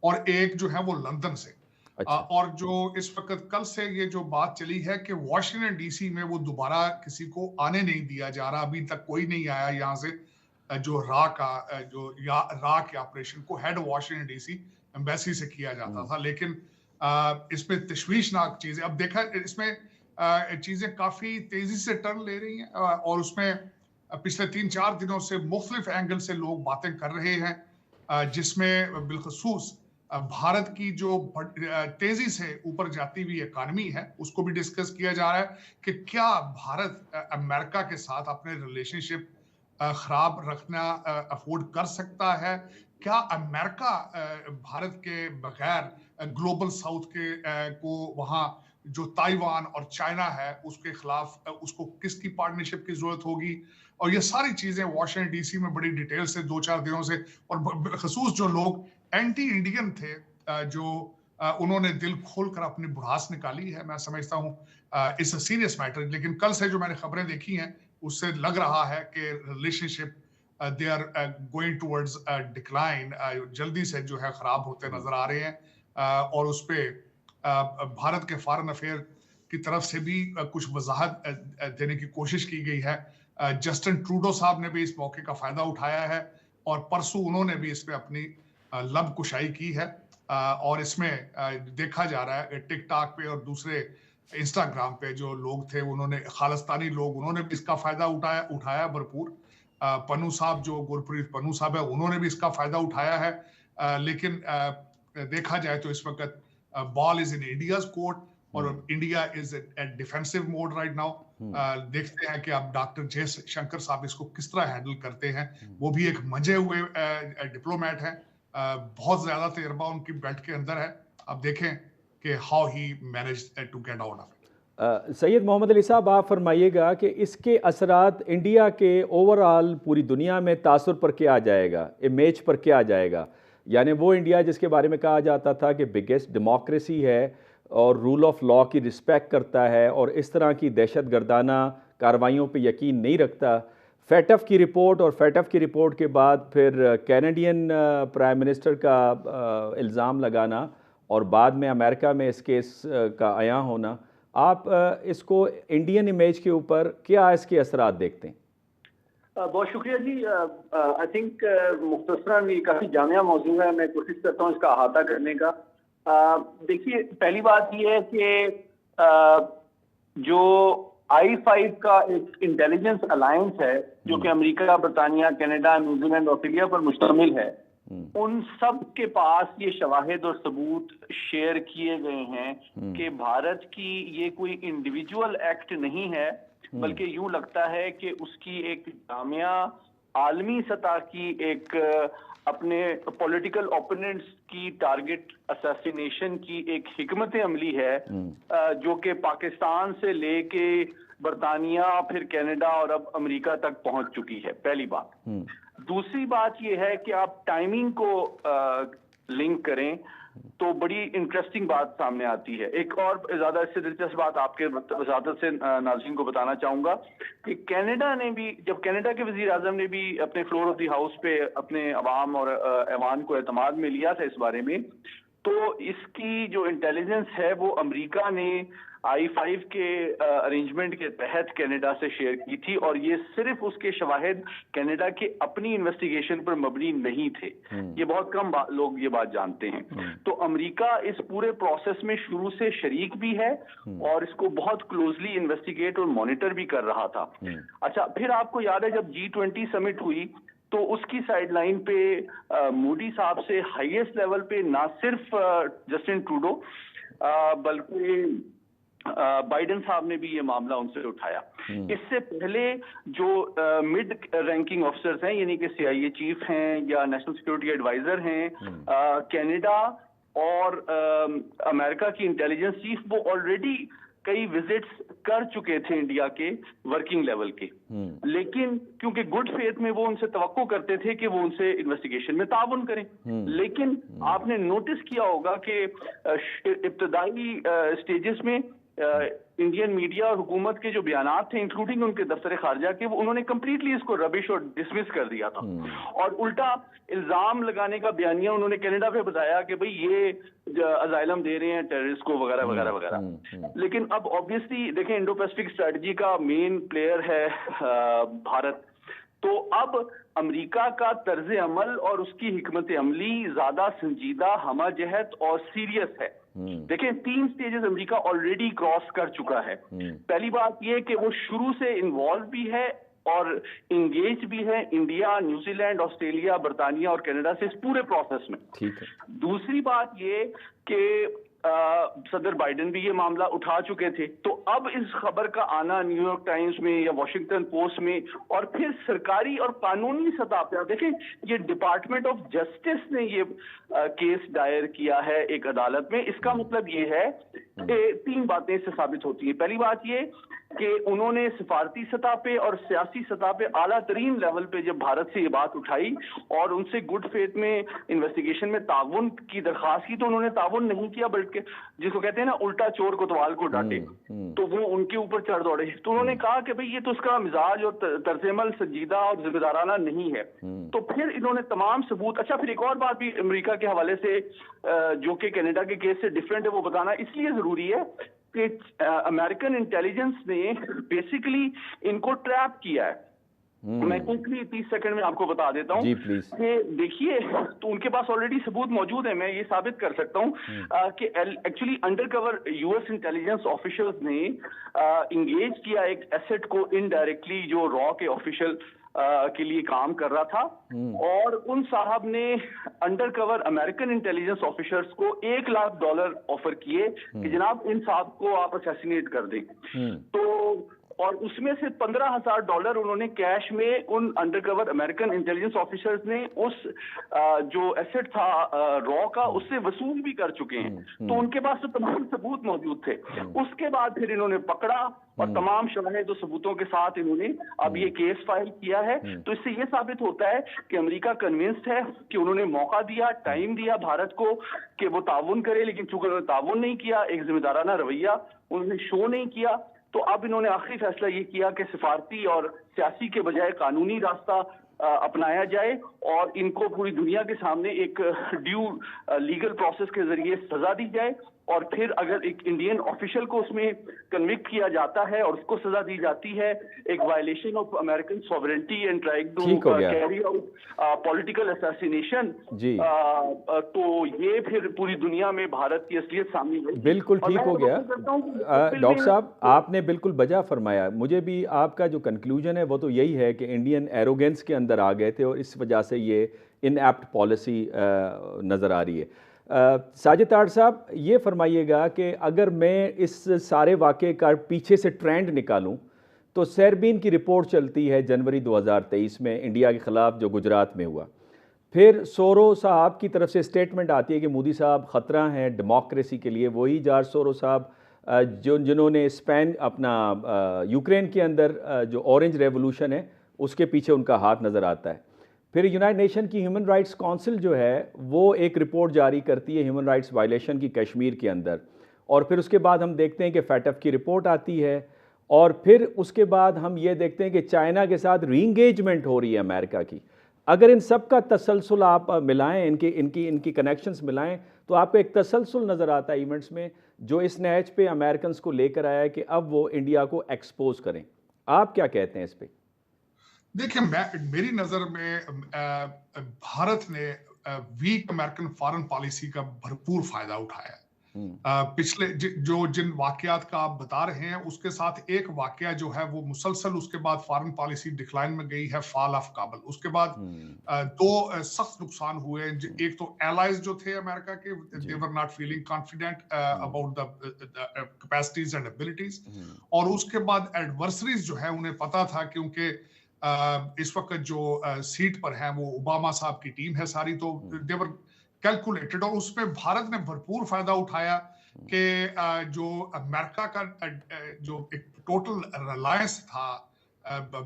और एक जो है वो लंदन से। अच्छा। और जो इस वक्त कल से ये जो बात चली है कि वाशिंगटन डीसी में वो दोबारा किसी को आने नहीं दिया जा रहा, अभी तक कोई नहीं आया यहाँ से जो रॉ के ऑपरेशन को हेड वाशिंगटन डीसी एम्बेसी से किया जाता था। लेकिन इसमें तशवीशनाक चीजें अब देखा, इसमें चीजें काफी तेजी से टर्न ले रही हैं और उसमें पिछले 3-4 दिनों से मुख्तलिफ एंगल से लोग बातें कर रहे हैं, जिसमें बिलखसूस भारत की जो तेजी से ऊपर जाती हुई इकानमी है उसको भी डिस्कस किया जा रहा है कि क्या भारत अमेरिका के साथ अपने रिलेशनशिप खराब रखना अफोर्ड कर सकता है। क्या अमेरिका भारत के बगैर ग्लोबल साउथ को वहाँ जो ताइवान और चाइना है उसके खिलाफ उसको किसकी पार्टनरशिप की जरूरत होगी। और ये सारी चीजें वाशिंगटन डीसी में बड़ी डिटेल से 2-4 दिनों से, और खसूस जो लोग एंटी इंडियन थे, जो उन्होंने दिल खोलकर अपनी भड़ास निकाली है। मैं समझता हूँ इट्स अ सीरियस मैटर। लेकिन कल से जो मैंने खबरें देखी हैं उससे लग रहा है कि relationship they are going towards decline, जल्दी से जो है खराब होते नजर आ रहे हैं। और उस पर भारत के फॉरेन अफेयर की तरफ से भी कुछ वजाहत देने की कोशिश की गई है। जस्टिन ट्रूडो साहब ने भी इस मौके का फायदा उठाया है और परसों उन्होंने भी इस पे अपनी लब कुशाई की है। और इसमें देखा जा रहा है टिकटॉक पे और दूसरे इंस्टाग्राम पे जो लोग थे, उन्होंने खालिस्तानी लोग, उन्होंने भी इसका फायदा उठाया भरपूर। पन्नू साहब, जो गुरप्रीत पन्नू साहब है, उन्होंने भी इसका फायदा उठाया है। लेकिन देखा जाए तो इस वक्त ball is in India's court और India is at defensive mode right now. देखते हैं कि अब डॉक्टर जयशंकर साहब इसको किस तरह हैंडल करते हैं। वो भी एक मंजे हुए डिप्लोमेट हैं, बहुत ज्यादा तजर्बा उनकी बेल्ट के अंदर है। अब देखें कि how he managed to get out of it. Syed Mohammad Ali साहब, आप फरमाइएगा कि इसके असरात इंडिया के ओवरऑल पूरी दुनिया में तासुर पर क्या आ जाएगा, इमेज पर क्या आ जाएगा? यानी वो इंडिया जिसके बारे में कहा जाता था कि बिगेस्ट डेमोक्रेसी है और रूल ऑफ लॉ की रिस्पेक्ट करता है और इस तरह की दहशत गर्दाना कार्रवाइयों पे यकीन नहीं रखता। फैटफ की रिपोर्ट और फैटफ की रिपोर्ट के बाद फिर कैनेडियन प्राइम मिनिस्टर का इल्ज़ाम लगाना और बाद में अमेरिका में इस केस का आया होना, आप इसको इंडियन इमेज के ऊपर क्या इसके असरात देखते हैं? बहुत शुक्रिया जी। आई थिंक मुख्तसरन ये काफ़ी जामिया मौजूद है, मैं कोशिश करता हूँ इसका अहाता करने का। देखिए, पहली बात ये है कि जो I-5 का एक इंटेलिजेंस अलायंस है जो कि अमेरिका, बरतानिया, कनाडा, न्यूजीलैंड, ऑस्ट्रेलिया पर मुश्तमिल है, उन सब के पास ये शवाहिद और सबूत शेयर किए गए हैं कि भारत की ये कोई इंडिविजुअल एक्ट नहीं है, बल्कि यूं लगता है कि उसकी एक जामिया आलमी सतह की एक अपने पॉलिटिकल ओपोनेंट्स की टारगेट असैसिनेशन की एक हिकमत अमली है, जो कि पाकिस्तान से लेके बरतानिया, फिर कनाडा और अब अमेरिका तक पहुंच चुकी है। पहली बात। दूसरी बात यह है कि आप टाइमिंग को लिंक करें तो बड़ी इंटरेस्टिंग बात सामने आती है। एक और ज्यादा इससे दिलचस्प बात आपके वजादत से नाज़रीन को बताना चाहूंगा कि कनाडा ने भी, जब कनाडा के वजीर आजम ने भी अपने फ्लोर ऑफ द हाउस पे अपने अवाम और ऐवान को एतमाद में लिया था इस बारे में, तो इसकी जो इंटेलिजेंस है वो अमेरिका ने I-5 के अरेंजमेंट के तहत कनाडा से शेयर की थी, और ये सिर्फ उसके शवाहिद कनाडा के अपनी इन्वेस्टिगेशन पर मबनी नहीं थे। ये बहुत कम लोग ये बात जानते हैं। तो अमेरिका इस पूरे प्रोसेस में शुरू से शरीक भी है और इसको बहुत क्लोजली इन्वेस्टिगेट और मॉनिटर भी कर रहा था। अच्छा, फिर आपको याद है जब G20 समिट हुई तो उसकी साइडलाइन पे मोदी साहब से हाईएस्ट लेवल पे ना सिर्फ जस्टिन ट्रूडो बल्कि बाइडेन साहब ने भी ये मामला उनसे उठाया। इससे पहले जो मिड रैंकिंग ऑफिसर्स हैं, यानी कि CIA चीफ हैं या नेशनल सिक्योरिटी एडवाइजर हैं, कनाडा और अमेरिका की इंटेलिजेंस चीफ, वो ऑलरेडी कई विजिट्स कर चुके थे इंडिया के वर्किंग लेवल के, लेकिन क्योंकि गुड फेथ में वो उनसे तवक्को करते थे कि वो उनसे इन्वेस्टिगेशन में ताउन करें। लेकिन आपने नोटिस किया होगा कि इब्तदाई स्टेजेस में इंडियन मीडिया और हुकूमत के जो बयानात थे, इंक्लूडिंग उनके दफ्तर खारजा के, वो उन्होंने कंप्लीटली इसको रबिश और डिसमिस कर दिया था, और उल्टा इल्जाम लगाने का बयानिया उन्होंने कनाडा पे बताया कि भाई ये अजाइलम दे रहे हैं टेररिस्ट को वगैरह वगैरह वगैरह। लेकिन अब ऑब्वियसली देखें, इंडो पैसिफिक स्ट्रेटजी का मेन प्लेयर है भारत, तो अब अमेरिका का तर्ज अमल और उसकी हिकमत अमली ज्यादा संजीदा, हमजहत और सीरियस है। देखें, 3 स्टेजेस अमेरिका ऑलरेडी क्रॉस कर चुका है। पहली बात यह कि वो शुरू से इन्वॉल्व भी है और इंगेज भी है इंडिया, न्यूजीलैंड, ऑस्ट्रेलिया, बरतानिया और कनाडा से इस पूरे प्रोसेस में। ठीक है। दूसरी बात ये कि सदर बाइडेन भी ये मामला उठा चुके थे, तो अब इस खबर का आना न्यूयॉर्क टाइम्स में या वॉशिंगटन पोस्ट में और फिर सरकारी और कानूनी सतह पर, देखें ये डिपार्टमेंट ऑफ जस्टिस ने ये केस दायर किया है एक अदालत में। इसका मतलब ये है कि 3 बातें इससे साबित होती हैं। पहली बात ये कि उन्होंने सिफारती सतह पे और सियासी सतह पे आला तरीन लेवल पे जब भारत से ये बात उठाई और उनसे गुड फेथ में इन्वेस्टिगेशन में ताउन की दरखास्त की, तो उन्होंने ताउन नहीं किया, बल्कि जिसको कहते हैं ना उल्टा चोर कोतवाल को डांटे, तो वो उनके ऊपर चढ़ दौड़े। तो उन्होंने कहा कि भाई ये तो उसका मिजाज और तर्जमल संजीदा और जिम्मेदाराना नहीं है। तो फिर इन्होंने तमाम सबूत, अच्छा फिर एक और बात भी अमेरिका के हवाले से जो कि कनाडा के केस से डिफरेंट है, वो बताना इसलिए जरूरी है कि अमेरिकन इंटेलिजेंस ने बेसिकली इनको ट्रैप किया है। मैं क्विकली 30 सेकंड में आपको बता देता हूँ कि देखिए, तो उनके पास ऑलरेडी सबूत मौजूद है। मैं ये साबित कर सकता हूँ कि actually undercover US intelligence officials ने इंगेज किया एक एसेट को इनडायरेक्टली जो रॉ के ऑफिशियल के लिए काम कर रहा था, और उन साहब ने अंडरकवर अमेरिकन इंटेलिजेंस ऑफिसर्स को $1 लाख ऑफर किए कि जनाब इन साहब को आप असैसिनेट कर दें। तो और उसमें से $15,000 उन्होंने कैश में उन अंडरकवर अमेरिकन इंटेलिजेंस ऑफिसर्स ने उस जो एसेट था रॉ का, उससे वसूल भी कर चुके हैं। तो उनके पास तो तमाम सबूत मौजूद थे। उसके बाद फिर इन्होंने पकड़ा और तमाम शवाहिद और सबूतों के साथ इन्होंने अब ये केस फाइल किया है। तो इससे ये साबित होता है कि अमेरिका कन्विंस्ड है कि उन्होंने मौका दिया, टाइम दिया भारत को कि वो ताउन करे, लेकिन चूंकि उन्होंने ताउन नहीं किया, एक जिम्मेदाराना रवैया उन्होंने शो नहीं किया, तो अब इन्होंने आखिरी फैसला ये किया कि सिफारती और सियासी के बजाय कानूनी रास्ता अपनाया जाए और इनको पूरी दुनिया के सामने एक ड्यू लीगल प्रोसेस के जरिए सजा दी जाए, और फिर अगर एक इंडियन ऑफिशियल को उसमें कन्विक्ट किया जाता है और उसको सजा दी जाती है, एक violation of American sovereignty and trying to carry out political assassination, तो ये फिर पूरी दुनिया में भारत की असलियत सामने आई। बिल्कुल ठीक हो गया डॉक्टर साहब, आपने बिल्कुल बजा फरमाया। मुझे भी आपका जो कंक्लूजन है वो तो यही है कि इंडियन एरोगेंस के अंदर आ गए थे और इस वजह से ये इनएप्ट पॉलिसी नज़र आ रही है। साजिद ताड़ साहब, ये फरमाइएगा कि अगर मैं इस सारे वाक़े का पीछे से ट्रेंड निकालूं तो सेरबीन की रिपोर्ट चलती है जनवरी 2023 में इंडिया के ख़िलाफ़ जो गुजरात में हुआ, फिर सोरो साहब की तरफ से स्टेटमेंट आती है कि मोदी साहब ख़तरा हैं डेमोक्रेसी के लिए। वही जॉर्ज सोरो साहब जिन्होंने स्पेन अपना यूक्रेन के अंदर जो ऑरेंज रेवोल्यूशन है उसके पीछे उनका हाथ नज़र आता है। फिर यूनाइटेड नेशन की ह्यूमन राइट्स काउंसिल जो है वो एक रिपोर्ट जारी करती है ह्यूमन राइट्स वायलेशन की कश्मीर के अंदर, और फिर उसके बाद हम देखते हैं कि फैटफ की रिपोर्ट आती है, और फिर उसके बाद हम ये देखते हैं कि चाइना के साथ रीइंगेजमेंट हो रही है अमेरिका की। अगर इन सब का तसलसल आप मिलाएं, इनकी इनकी इनकी कनेक्शंस मिलाएं, तो आपको एक तसलसल नज़र आता है इवेंट्स में, जो इस नहज पे अमेरिकन को लेकर आया है कि अब वो इंडिया को एक्सपोज करें। आप क्या कहते हैं इस पर? देखिए, मेरी नजर में भारत ने वीक अमेरिकन फॉरेन पॉलिसी का भरपूर फायदा उठाया है। पिछले जिन वाकयात का आप बता रहे हैं उसके साथ एक वाकया जो है वो मुसलसल उसके बाद फॉरेन पॉलिसी डिक्लाइन में गई है, फॉल ऑफ काबुल। उसके बाद दो सख्त नुकसान हुए। एक तो एलाइज जो थे अमेरिका के, they were not feeling confident about the capacities and abilities, और उसके बाद एडवर्सरीज जो है उन्हें पता था क्योंकि इस वक्त जो सीट पर है वो ओबामा साहब की टीम है सारी, तो देवर कैलकुलेटेड, और उसमें भारत ने भरपूर फायदा उठाया कि जो अमेरिका का जो एक टोटल रिलायंस था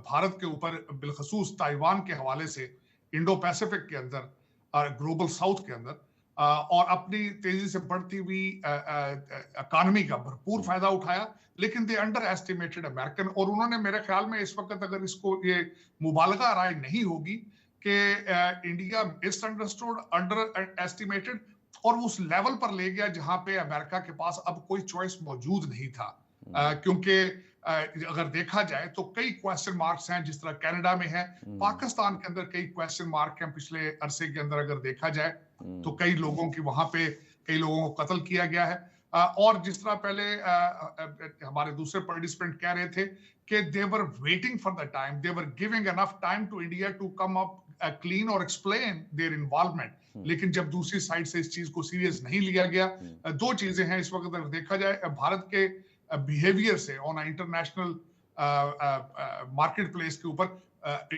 भारत के ऊपर, बिलखसूस ताइवान के हवाले से, इंडो पैसिफिक के अंदर और ग्लोबल साउथ के अंदर, और अपनी तेजी से बढ़ती हुई इकोनॉमी का भरपूर फायदा उठाया। लेकिन दे अंडर एस्टिमेटेड अमेरिकन, और उन्होंने मेरे ख्याल में इस वक्त अगर इसको ये मुबालगा राय नहीं होगी कि इंडिया मिसअंडरस्टूड, अंडर एस्टिमेटेड, और उस लेवल पर ले गया जहां पे अमेरिका के पास अब कोई चॉइस मौजूद नहीं था। क्योंकि अगर देखा जाए तो कई क्वेश्चन मार्क्स हैं, जिस तरह कनाडा में है, पाकिस्तान के अंदर कई क्वेश्चन मार्क हैं। पिछले अरसे के अंदर अगर देखा जाए तो कई लोगों की वहां पे कई लोगों को कत्ल किया गया है। और जिस तरह पहले हमारे दूसरे पार्टिसिपेंट कह रहे थे कि they were waiting for the time, they were giving enough time to India to come up clean और एक्सप्लेन देयर इन्वॉल्वमेंट, लेकिन जब दूसरी साइड से इस चीज को सीरियस नहीं लिया गया। दो चीजें हैं इस वक्त अगर देखा जाए भारत के बिहेवियर से ऑन इंटरनेशनल मार्केट प्लेस के ऊपर,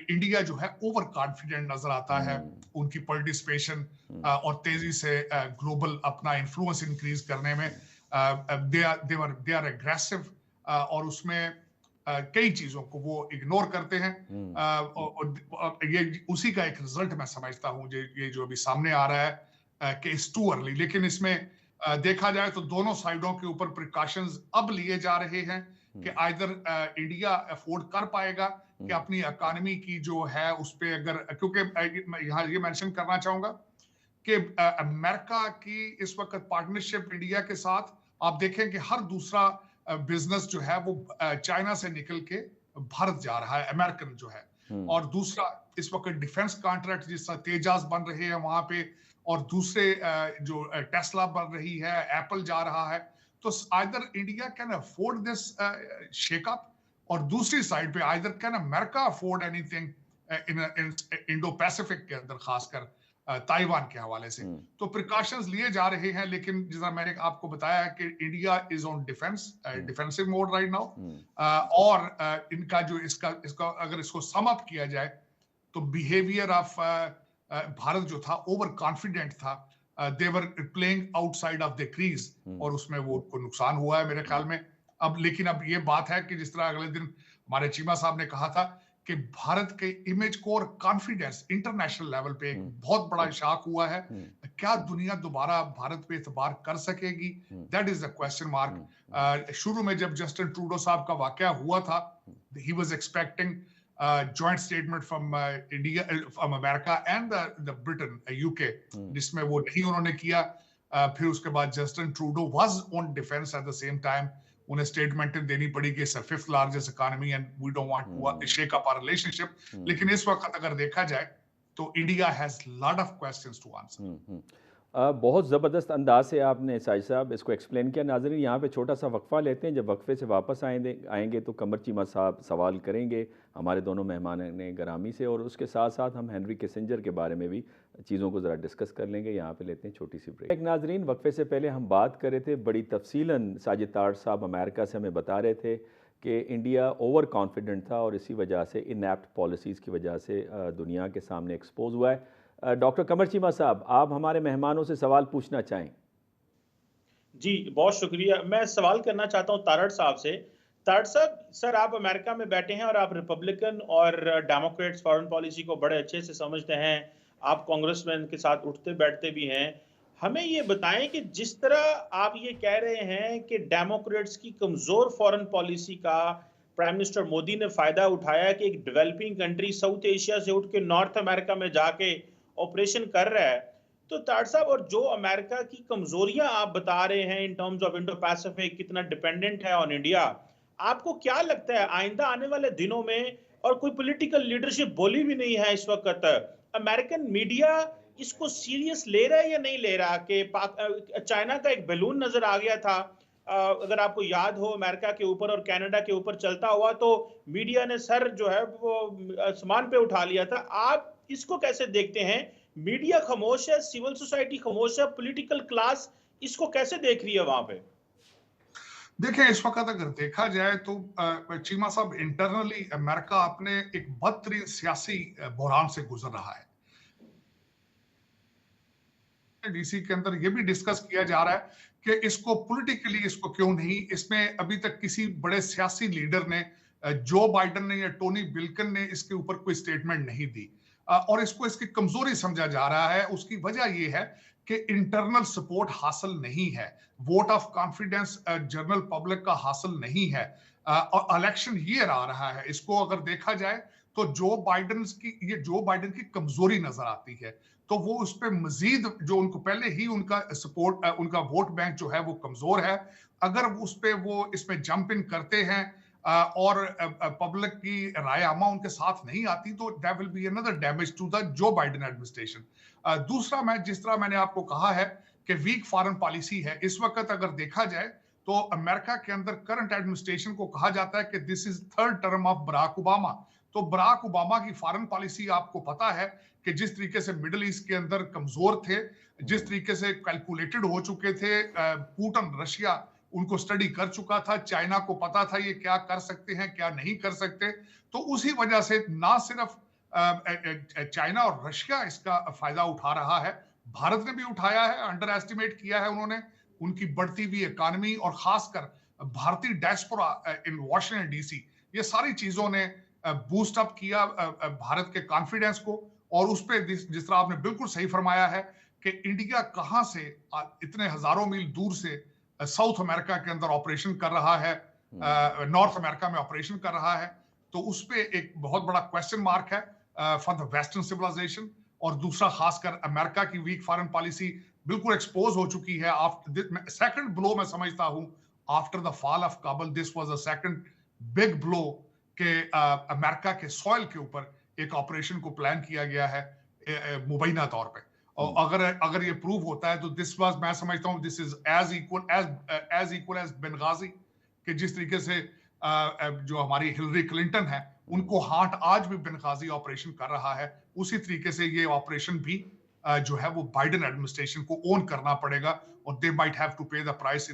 इंडिया जो है ओवर कॉन्फिडेंट नजर आता है। उनकी पार्टिसिपेशन और तेजी से ग्लोबल अपना इन्फ्लुएंस इंक्रीज करने में दे आर एग्रेसिव, और उसमें कई चीजों को वो इग्नोर करते हैं। और ये उसी का एक रिजल्ट मैं समझता हूँ ये जो अभी सामने आ रहा है कि इट्स टू अर्ली। लेकिन इसमें देखा जाए तो दोनों साइडों के ऊपर प्रिकॉशंस अब लिए जा रहे हैं कि आइदर इंडिया अफोर्ड कर पाएगा कि अपनी इकोनॉमी की जो है उस पे, अगर, क्योंकि मैं यहाँ ये मेंशन करना चाहूंगा कि अमेरिका की इस वक्त पार्टनरशिप इंडिया के साथ, आप देखें कि हर दूसरा बिजनेस जो है वो चाइना से निकल के भारत जा रहा है, अमेरिकन जो है। और दूसरा इस वक्त डिफेंस कॉन्ट्रैक्ट जिस तरह तेजास बन रहे हैं वहां पे, और दूसरे जो टेस्ला बन रही है, एप्पल जा रहा है, तो either India can afford this shake up, और दूसरी साइड पे either can America afford anything in Indo Pacific के अंदर, खासकर ताइवान के हवाले से। तो प्रिकॉशंस लिए जा रहे हैं, लेकिन जैसा मैंने आपको बताया है कि India is on defensive mode right now, और इनका जो इसका अगर इसको सम अप किया जाए तो बिहेवियर ऑफ भारत जो था ओवर कॉन्फिडेंट था, they were playing outside of the crease, और उसमें वो उनको नुकसान हुआ है मेरे ख्याल में। अब लेकिन अब ये बात है कि जिस तरह अगले दिन हमारे चीमा साहब ने कहा था कि भारत के इमेज को और कॉन्फिडेंस इंटरनेशनल लेवल पे एक बहुत बड़ा शॉक हुआ है। क्या दुनिया दोबारा भारत पे एतबार कर सकेगी? That is the question mark. शुरू में जब जस्टिन ट्रूडो साहब का वाकया हुआ था, he was expecting joint statement from India, from America and the Britain, UK, जिसमें वो नहीं उन्होंने किया। फिर उसके बाद Justin Trudeau was on defense at the same time, उन्हें स्टेटमेंट देनी पड़ी कि it's fifth largest economy and we don't want to shake up our relationship. लेकिन इस वक्त अगर देखा जाए तो India has lot of questions to answer. बहुत ज़बरदस्त अंदाज से आपने साजिद साहब इसको एक्सप्लेन किया। नाज़रीन, यहाँ पे छोटा सा वक्फा लेते हैं, जब वक्फे से वापस आएंगे तो कमर चीमा साहब सवाल करेंगे हमारे दोनों मेहमान ने गरामी से, और उसके साथ साथ हम हेनरी किसिंजर के बारे में भी चीज़ों को ज़रा डिस्कस कर लेंगे। यहाँ पे लेते हैं छोटी सी ब्रेक। एक नाज़रीन, वक्फे से पहले हम बात कर रहे थे बड़ी तफसीलन, साजिद ताड़ साहब अमेरिका से हमें बता रहे थे कि इंडिया ओवर कॉन्फिडेंट था और इसी वजह से इनएप्ट पॉलिसीज़ की वजह से दुनिया के सामने एक्सपोज हुआ है। डॉक्टर कमर चीमा साहब, आप हमारे मेहमानों से सवाल पूछना चाहें? जी, बहुत शुक्रिया। मैं सवाल करना चाहता हूं तारड़ साहब से ताड़ साहब, सर आप अमेरिका में बैठे हैं और आप रिपब्लिकन और डेमोक्रेट्स फॉरेन पॉलिसी को बड़े अच्छे से समझते हैं। आप कांग्रेसमैन के साथ उठते बैठते भी हैं। हमें ये बताएं कि जिस तरह आप ये कह रहे हैं कि डेमोक्रेट्स की कमजोर फॉरेन पॉलिसी का प्राइम मिनिस्टर मोदी ने फायदा उठाया कि एक डेवलपिंग कंट्री साउथ एशिया से उठ के नॉर्थ अमेरिका में जाके ऑपरेशन कर रहा है। तो ताड़ साहब, और जो अमेरिका की कमजोरियां आप बता रहे हैं इन टर्म्स ऑफ इंडो पैसिफिक, कितना डिपेंडेंट है ऑन इंडिया, आपको क्या लगता है आइंदा आने वाले दिनों में, और कोई पॉलिटिकल लीडरशिप बोली भी नहीं है इस वक्त, अमेरिकन मीडिया इसको सीरियस ले रहा है या नहीं ले रहा? कि चाइना का एक बैलून नजर आ गया था, अगर आपको याद हो, अमेरिका के ऊपर और कनाडा के ऊपर चलता हुआ, तो मीडिया ने सर जो है वो आसमान पे उठा लिया था। आप इसको कैसे देखते हैं? मीडिया खामोश है, सिविल सोसाइटी खामोश है, पॉलिटिकल क्लास इसको कैसे देख रही है वहां पे? देखिए, इस वक्त अगर देखा जाए तो चीमा साहब, इंटरनली अमेरिका अपने एक बदतरीन सियासी बहरान से गुजर रहा है। डीसी के अंदर ये भी डिस्कस किया जा रहा है कि इसको पॉलिटिकली इसको क्यों नहीं, इसमें अभी तक किसी बड़े सियासी लीडर ने, जो बाइडेन ने या टोनी बिल्कन ने इसके ऊपर कोई स्टेटमेंट नहीं दी, और इसको इसकी कमजोरी समझा जा रहा है। उसकी वजह यह है कि इंटरनल सपोर्ट हासिल नहीं है, vote of confidence general public का हासिल नहीं है, और इलेक्शन ईयर आ रहा है। इसको अगर देखा जाए तो जो बाइडेन की कमजोरी नजर आती है, तो वो उस पर मजीद, जो उनको पहले ही उनका सपोर्ट, उनका वोट बैंक जो है वो कमजोर है, अगर उस पर वो इसमें जंप इन करते हैं और पब्लिक की राय आमा उनके साथ नहीं आती, तो that will be another damage to the Joe Biden administration. दूसरा, जिस तरह मैंने आपको कहा है कि वीक फॉरेन पॉलिसी है इस वक्त, अगर देखा जाए तो अमेरिका के अंदर करंट एडमिनिस्ट्रेशन को कहा जाता है कि this is third term of Barack Obama. तो बराक ओबामा की फॉरेन पॉलिसी आपको पता है कि जिस तरीके से मिडिल ईस्ट के अंदर कमजोर थे, जिस तरीके से कैलकुलेटेड हो चुके थे, पुतिन रशिया उनको स्टडी कर चुका था, चाइना को पता था ये क्या कर सकते हैं क्या नहीं कर सकते, तो उसी वजह से ना सिर्फ चाइना और रशिया इसका फायदा उठा रहा है, भारत ने भी उठाया है, अंडर एस्टिमेट किया है उन्होंने उनकी बढ़ती हुई इकोनॉमी और खासकर भारतीय डायस्पोरा इन वॉशिंगटन डीसी, ये सारी चीजों ने बूस्ट अप किया भारत के कॉन्फिडेंस को। और उस पर जिस तरह आपने बिल्कुल सही फरमाया है कि इंडिया कहां से इतने हजारों मील दूर से साउथ अमेरिका के अंदर ऑपरेशन कर रहा है, नॉर्थ अमेरिका में ऑपरेशन कर रहा है, तो उस पर एक बहुत बड़ा क्वेश्चन मार्क है फॉर द वेस्टर्न सिविलाइजेशन। और दूसरा, खासकर अमेरिका की वीक फॉरेन पॉलिसी बिल्कुल एक्सपोज हो चुकी है। सेकंड ब्लो मैं समझता हूं after the fall of Kabul, this was a second big blow के अमेरिका के सॉइल के ऊपर एक ऑपरेशन को प्लान किया गया है मुबैना तौर पे। और अगर ये प्रूव होता है तो दिस वाज, मैं समझता हूं this is as equal as Benghazi, कि जिस तरीके से जो हमारी हिलरी क्लिंटन है उनको हार्ट आज भी बेनगाजी ऑपरेशन कर रहा है, उसी तरीके से ये ऑपरेशन भी जो है वो बाइडेन एडमिनिस्ट्रेशन को ओन करना पड़ेगा, और दे माइट हैव टू पे the price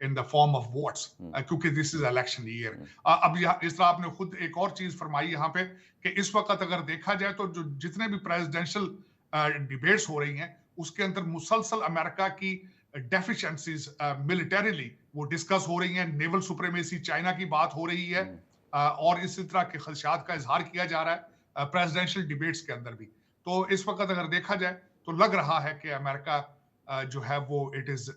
in the form of votes, क्योंकि दिस इज इलेक्शन ईयर। अब इस तरह आपने खुद एक और चीज फरमाई यहाँ पे कि इस वक्त अगर देखा जाए तो जो जितने भी प्रेसिडेंशियल डिबेट्स हो रही हैं उसके अंदर मुसलसल अमेरिका की डेफिशिएंसीज मिलिटरीली वो डिस्कस हो रही हैं, नेवल सुप्रीमेसी चाइना की बात हो रही है, और इसी तरह के खदशात का इजहार किया जा रहा है प्रेसिडेंशियल डिबेट्स के अंदर भी। तो इस वक्त अगर देखा जाए तो लग रहा है कि अमेरिका जो है वो it is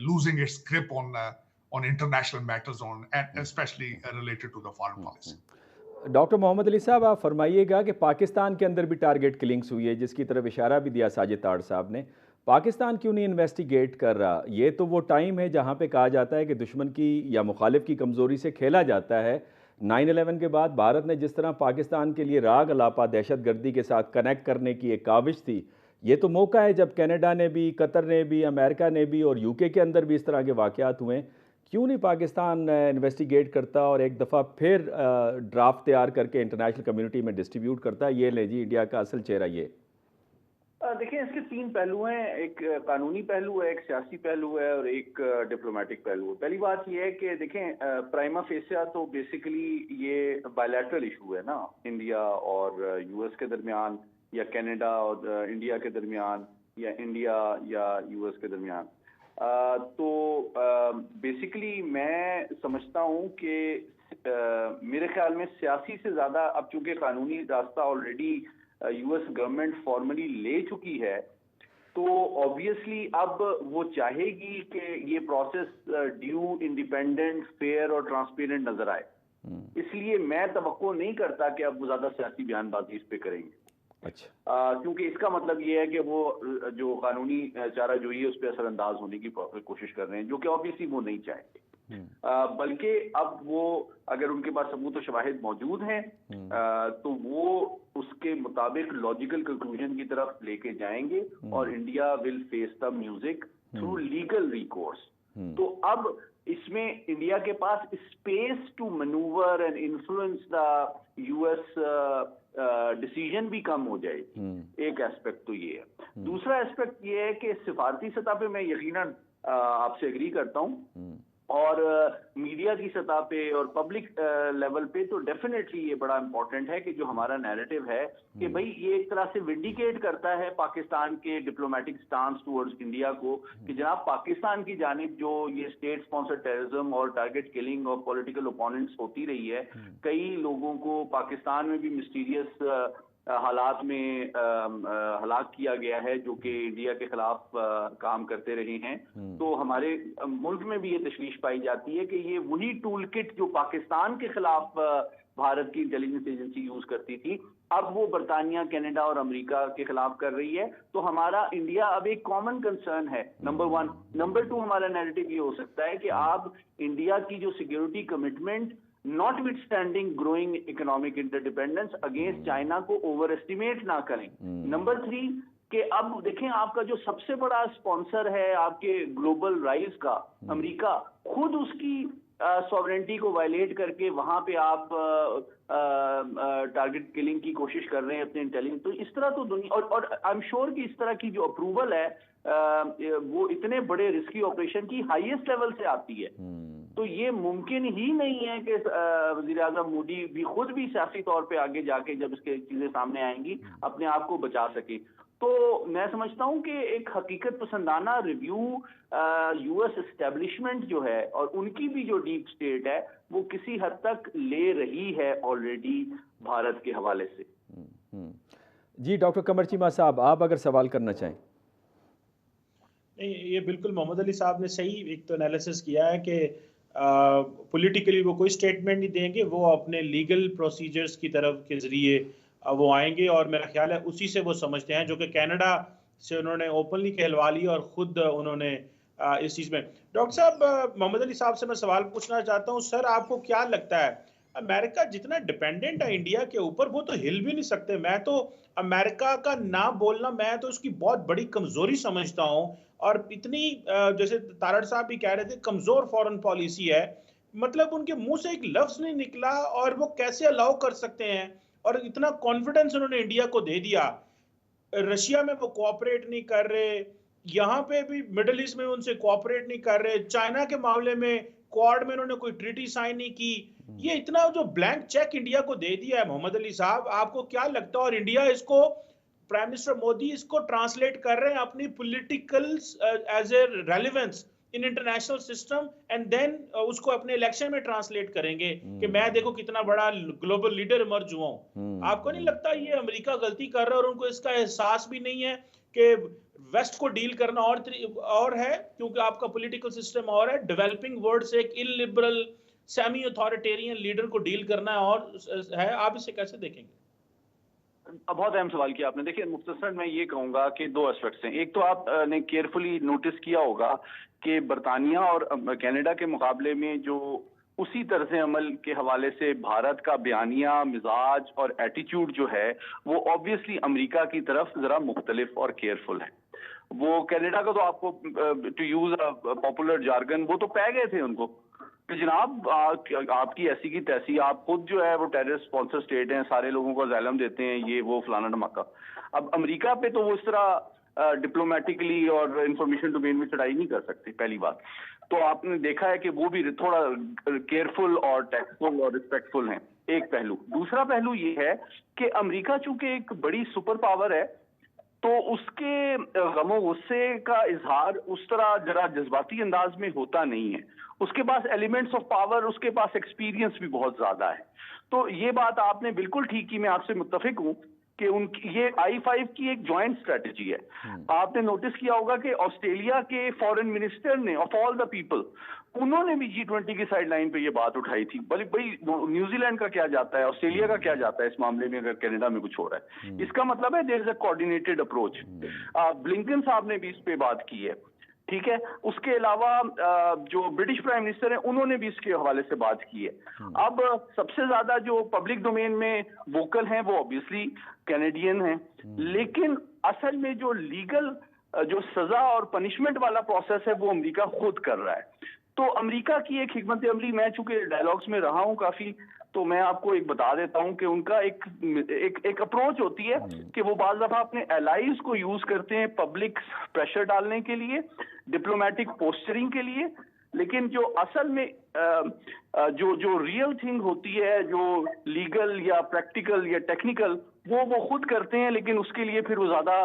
losing its grip on international matters on and especially related to the foreign policy. Doctor Mohammad Ali साहब, आप फरमाइएगा कि पाकिस्तान के अंदर भी टारगेट किलिंग्स हुई है, जिसकी तरफ इशारा भी दिया साजिद ताड़ साहब ने। पाकिस्तान क्यों नहीं इन्वेस्टिगेट कर रहा? ये तो वो टाइम है जहाँ पे कहा जाता है कि दुश्मन की या मुखालिफ की कमज़ोरी से खेला जाता है। 9/11 के बाद भारत ने जिस तरह पाकिस्तान के लिए राग अलापा दहशत गर्दी के साथ कनेक्ट करने की एक काविश थी, ये तो मौका है जब कनाडा ने भी, कतर ने भी, अमेरिका ने भी और यूके के अंदर भी इस तरह के वाक़यात हुए। क्यों नहीं पाकिस्तान इन्वेस्टिगेट करता और एक दफ़ा फिर ड्राफ्ट तैयार करके इंटरनेशनल कम्युनिटी में डिस्ट्रीब्यूट करता है, ये ले जी इंडिया का असल चेहरा ये? देखिए, इसके तीन पहलू हैं, एक कानूनी पहलू है, एक सियासी पहलू है और एक डिप्लोमेटिक पहलू है। पहली बात ये है कि देखें, प्राइमा फेसिया तो बेसिकली ये बायलैटरल इशू है ना, इंडिया और यूएस के दरमियान, या कनाडा और इंडिया के दरमियान, या इंडिया या यूएस के दरमियान। तो बेसिकली मैं समझता हूं कि मेरे ख्याल में सियासी से ज्यादा, अब चूंकि कानूनी रास्ता ऑलरेडी यूएस गवर्नमेंट फॉर्मली ले चुकी है, तो ऑब्वियसली अब वो चाहेगी कि ये प्रोसेस ड्यू, इंडिपेंडेंट, फेयर और ट्रांसपेरेंट नजर आए। इसलिए मैं तवक्को नहीं करता कि अब वो ज्यादा सियासी बयानबाजी इस पे करेंगे। अच्छा। क्योंकि इसका मतलब ये है कि वो जो कानूनी चाराजोई है उस पर असरअंदाज होने की कोशिश कर रहे हैं, जो कि ऑब्वियसली वो नहीं चाहेंगे। बल्कि अब वो, अगर उनके पास सबूत और शवाहिद मौजूद हैं, तो वो उसके मुताबिक लॉजिकल कंक्लूजन की तरफ लेके जाएंगे और India will face the music through legal recourse. तो अब इसमें इंडिया के पास space to manoeuvre and influence the US decision भी कम हो जाएगी। एक एस्पेक्ट तो ये है। दूसरा एस्पेक्ट ये है कि सिफारती सतह पे मैं यकीनन आपसे एग्री करता हूँ, और मीडिया की सतह पे और पब्लिक लेवल पे तो डेफिनेटली ये बड़ा इंपॉर्टेंट है कि जो हमारा नैरेटिव है कि भाई ये एक तरह से विंडिकेट करता है पाकिस्तान के डिप्लोमेटिक स्टांस टुवर्ड्स इंडिया को, कि जनाब पाकिस्तान की जानिब जो ये स्टेट स्पॉन्सर्ड टेररिज्म और target killing of political opponents होती रही है, कई लोगों को पाकिस्तान में भी मिस्टीरियस हालात में हलाक किया गया है जो कि इंडिया के खिलाफ काम करते रहे हैं। तो हमारे मुल्क में भी ये तशवीश पाई जाती है कि ये वही टूल किट जो पाकिस्तान के खिलाफ भारत की इंटेलिजेंस एजेंसी यूज करती थी, अब वो बरतानिया, कनाडा और अमेरिका के खिलाफ कर रही है। तो हमारा इंडिया अब एक कॉमन कंसर्न है, नंबर 1। नंबर 2, हमारा नैरेटिव ये हो सकता है कि आप इंडिया की जो security commitment, notwithstanding growing economic interdependence against China, को ओवर एस्टिमेट ना करें। नंबर 3 कि अब देखें आपका जो सबसे बड़ा स्पॉन्सर है आपके ग्लोबल राइज का, अमेरिका, खुद उसकी सॉवरेंटी को वायलेट करके वहां पे आप टारगेट किलिंग की कोशिश कर रहे हैं अपने इंटेलिजेंस। तो इस तरह तो दुनिया, और आई एम श्योर कि इस तरह की जो अप्रूवल है वो इतने बड़े रिस्की ऑपरेशन की हाईएस्ट लेवल से आती है। तो ये मुमकिन ही नहीं है कि वज़ीर आज़म मोदी भी खुद भी सियासी तौर पे आगे जाके जब इसके चीजें सामने आएंगी अपने आप को बचा सके। तो मैं समझता हूं कि एक हकीकत पसंदाना रिव्यू यूएस एस्टेब्लिशमेंट जो है और उनकी भी जो डीप स्टेट है वो किसी हद तक ले रही है ऑलरेडी भारत के हवाले से। जी डॉक्टर कमर चीमा साहब, आप अगर सवाल करना चाहें। नहीं, ये बिल्कुल मोहम्मद अली साहब ने सही एक तो एनालिसिस किया है कि पॉलिटिकली वो कोई स्टेटमेंट नहीं देंगे, वो अपने लीगल प्रोसीजर्स की तरफ के जरिए वो आएंगे, और मेरा ख्याल है उसी से वो समझते हैं, जो कि कनाडा से उन्होंने ओपनली कहलवा ली और खुद उन्होंने इस चीज़ में। डॉक्टर साहब, मोहम्मद अली साहब से मैं सवाल पूछना चाहता हूँ, सर आपको क्या लगता है अमेरिका जितना डिपेंडेंट है इंडिया के ऊपर, वो तो हिल भी नहीं सकते। मैं तो अमेरिका का ना बोलना, मैं तो उसकी बहुत बड़ी कमजोरी समझता हूँ, और इतनी जैसे तारड़ साहब भी कह रहे थे कमजोर फॉरेन पॉलिसी है, मतलब उनके मुंह से एक लफ्ज नहीं निकला और वो कैसे अलाउ कर सकते हैं, और इतना कॉन्फिडेंस उन्होंने इंडिया को दे दिया। रशिया में वो कोऑपरेट नहीं कर रहे, यहाँ पे भी मिडिल ईस्ट में उनसे कोऑपरेट नहीं कर रहे, चाइना के मामले में क्वाड में उन्होंने कोई ट्रीटी साइन नहीं की। ये इतना जो ब्लैंक चेक इंडिया को दे दिया है मोहम्मद अली साहब, आपको क्या लगता है? और इंडिया इसको, प्राइम मिनिस्टर मोदी इसको ट्रांसलेट कर रहे हैं अपनी political as a relevance in international system, and then उसको अपने इलेक्शन में ट्रांसलेट करेंगे कि मैं देखो कितना बड़ा ग्लोबल लीडर इमर्ज हुआ हूं। आपको नहीं लगता ये अमेरिका गलती कर रहा है और उनको इसका एहसास भी नहीं है कि वेस्ट को डील करना और है, क्योंकि आपका पॉलिटिकल सिस्टम और है, डेवलपिंग वर्ल्ड से एक इलिबरल सेमी अथॉरिटेरियन लीडर को डील करना है और है, आप इसे कैसे देखेंगे? बहुत अहम सवाल किया आपने। देखिए मुख्तसर मैं ये कहूंगा कि दो एस्पेक्ट्स हैं। एक तो आपने केयरफुली नोटिस किया होगा कि बरतानिया और कनाडा के मुकाबले में जो उसी तरह से अमल के हवाले से भारत का बयानिया, मिजाज और एटीट्यूड जो है वो ऑब्वियसली अमेरिका की तरफ जरा मुख्तलिफ और केयरफुल है। वो कनाडा का तो आपको टू यूज पॉपुलर जार्गन, वो तो पै गए थे उनको कि जनाब आपकी ऐसी की तैसी, आप खुद जो है वो टेररिस्ट स्पॉन्सर स्टेट हैं, सारे लोगों को असैलम देते हैं, ये वो फलाना धमाका। अब अमेरिका पे तो वो इस तरह डिप्लोमेटिकली और इंफॉर्मेशन डोमेन में चढ़ाई नहीं कर सकते, पहली बात। तो आपने देखा है कि वो भी थोड़ा केयरफुल और टैक्टफुल और रिस्पेक्टफुल हैं, एक पहलू। दूसरा पहलू ये है कि अमेरिका चूंकि एक बड़ी सुपर पावर है, तो उसके गमो गुस्से का इजहार उस तरह जरा जज्बाती अंदाज में होता नहीं है। उसके पास एलिमेंट्स ऑफ पावर, उसके पास एक्सपीरियंस भी बहुत ज्यादा है। तो ये बात आपने बिल्कुल ठीक की, मैं आपसे मुत्तफिक हूं कि उनकी ये I5 की एक जॉइंट स्ट्रेटजी है। आपने नोटिस किया होगा कि ऑस्ट्रेलिया के फॉरेन मिनिस्टर ने, ऑफ ऑल द पीपल, उन्होंने भी G20 की साइडलाइन पे ये बात उठाई थी। भाई न्यूजीलैंड का क्या जाता है, ऑस्ट्रेलिया का क्या जाता है इस मामले में अगर कनाडा में कुछ हो रहा है। इसका मतलब है there is a coordinated approach. Blinken साहब ने भी इस पे बात की है, ठीक है। उसके अलावा जो ब्रिटिश प्राइम मिनिस्टर हैं उन्होंने भी इसके हवाले से बात की है। अब सबसे ज्यादा जो पब्लिक डोमेन में वोकल हैं वो ऑब्वियसली कैनेडियन हैं, लेकिन असल में जो लीगल जो सजा और पनिशमेंट वाला प्रोसेस है वो अमेरिका खुद कर रहा है। तो अमेरिका की एक हिकमत अमली, मैं चूंकि डायलॉग्स में रहा हूं काफी, तो मैं आपको एक बता देता हूं कि उनका एक अप्रोच होती है कि वो बाज़ दफा अपने एलाइज को यूज करते हैं पब्लिक प्रेशर डालने के लिए, डिप्लोमेटिक पोस्चरिंग के लिए, लेकिन जो असल में जो रियल थिंग होती है, जो लीगल या प्रैक्टिकल या टेक्निकल, वो खुद करते हैं, लेकिन उसके लिए फिर वो ज्यादा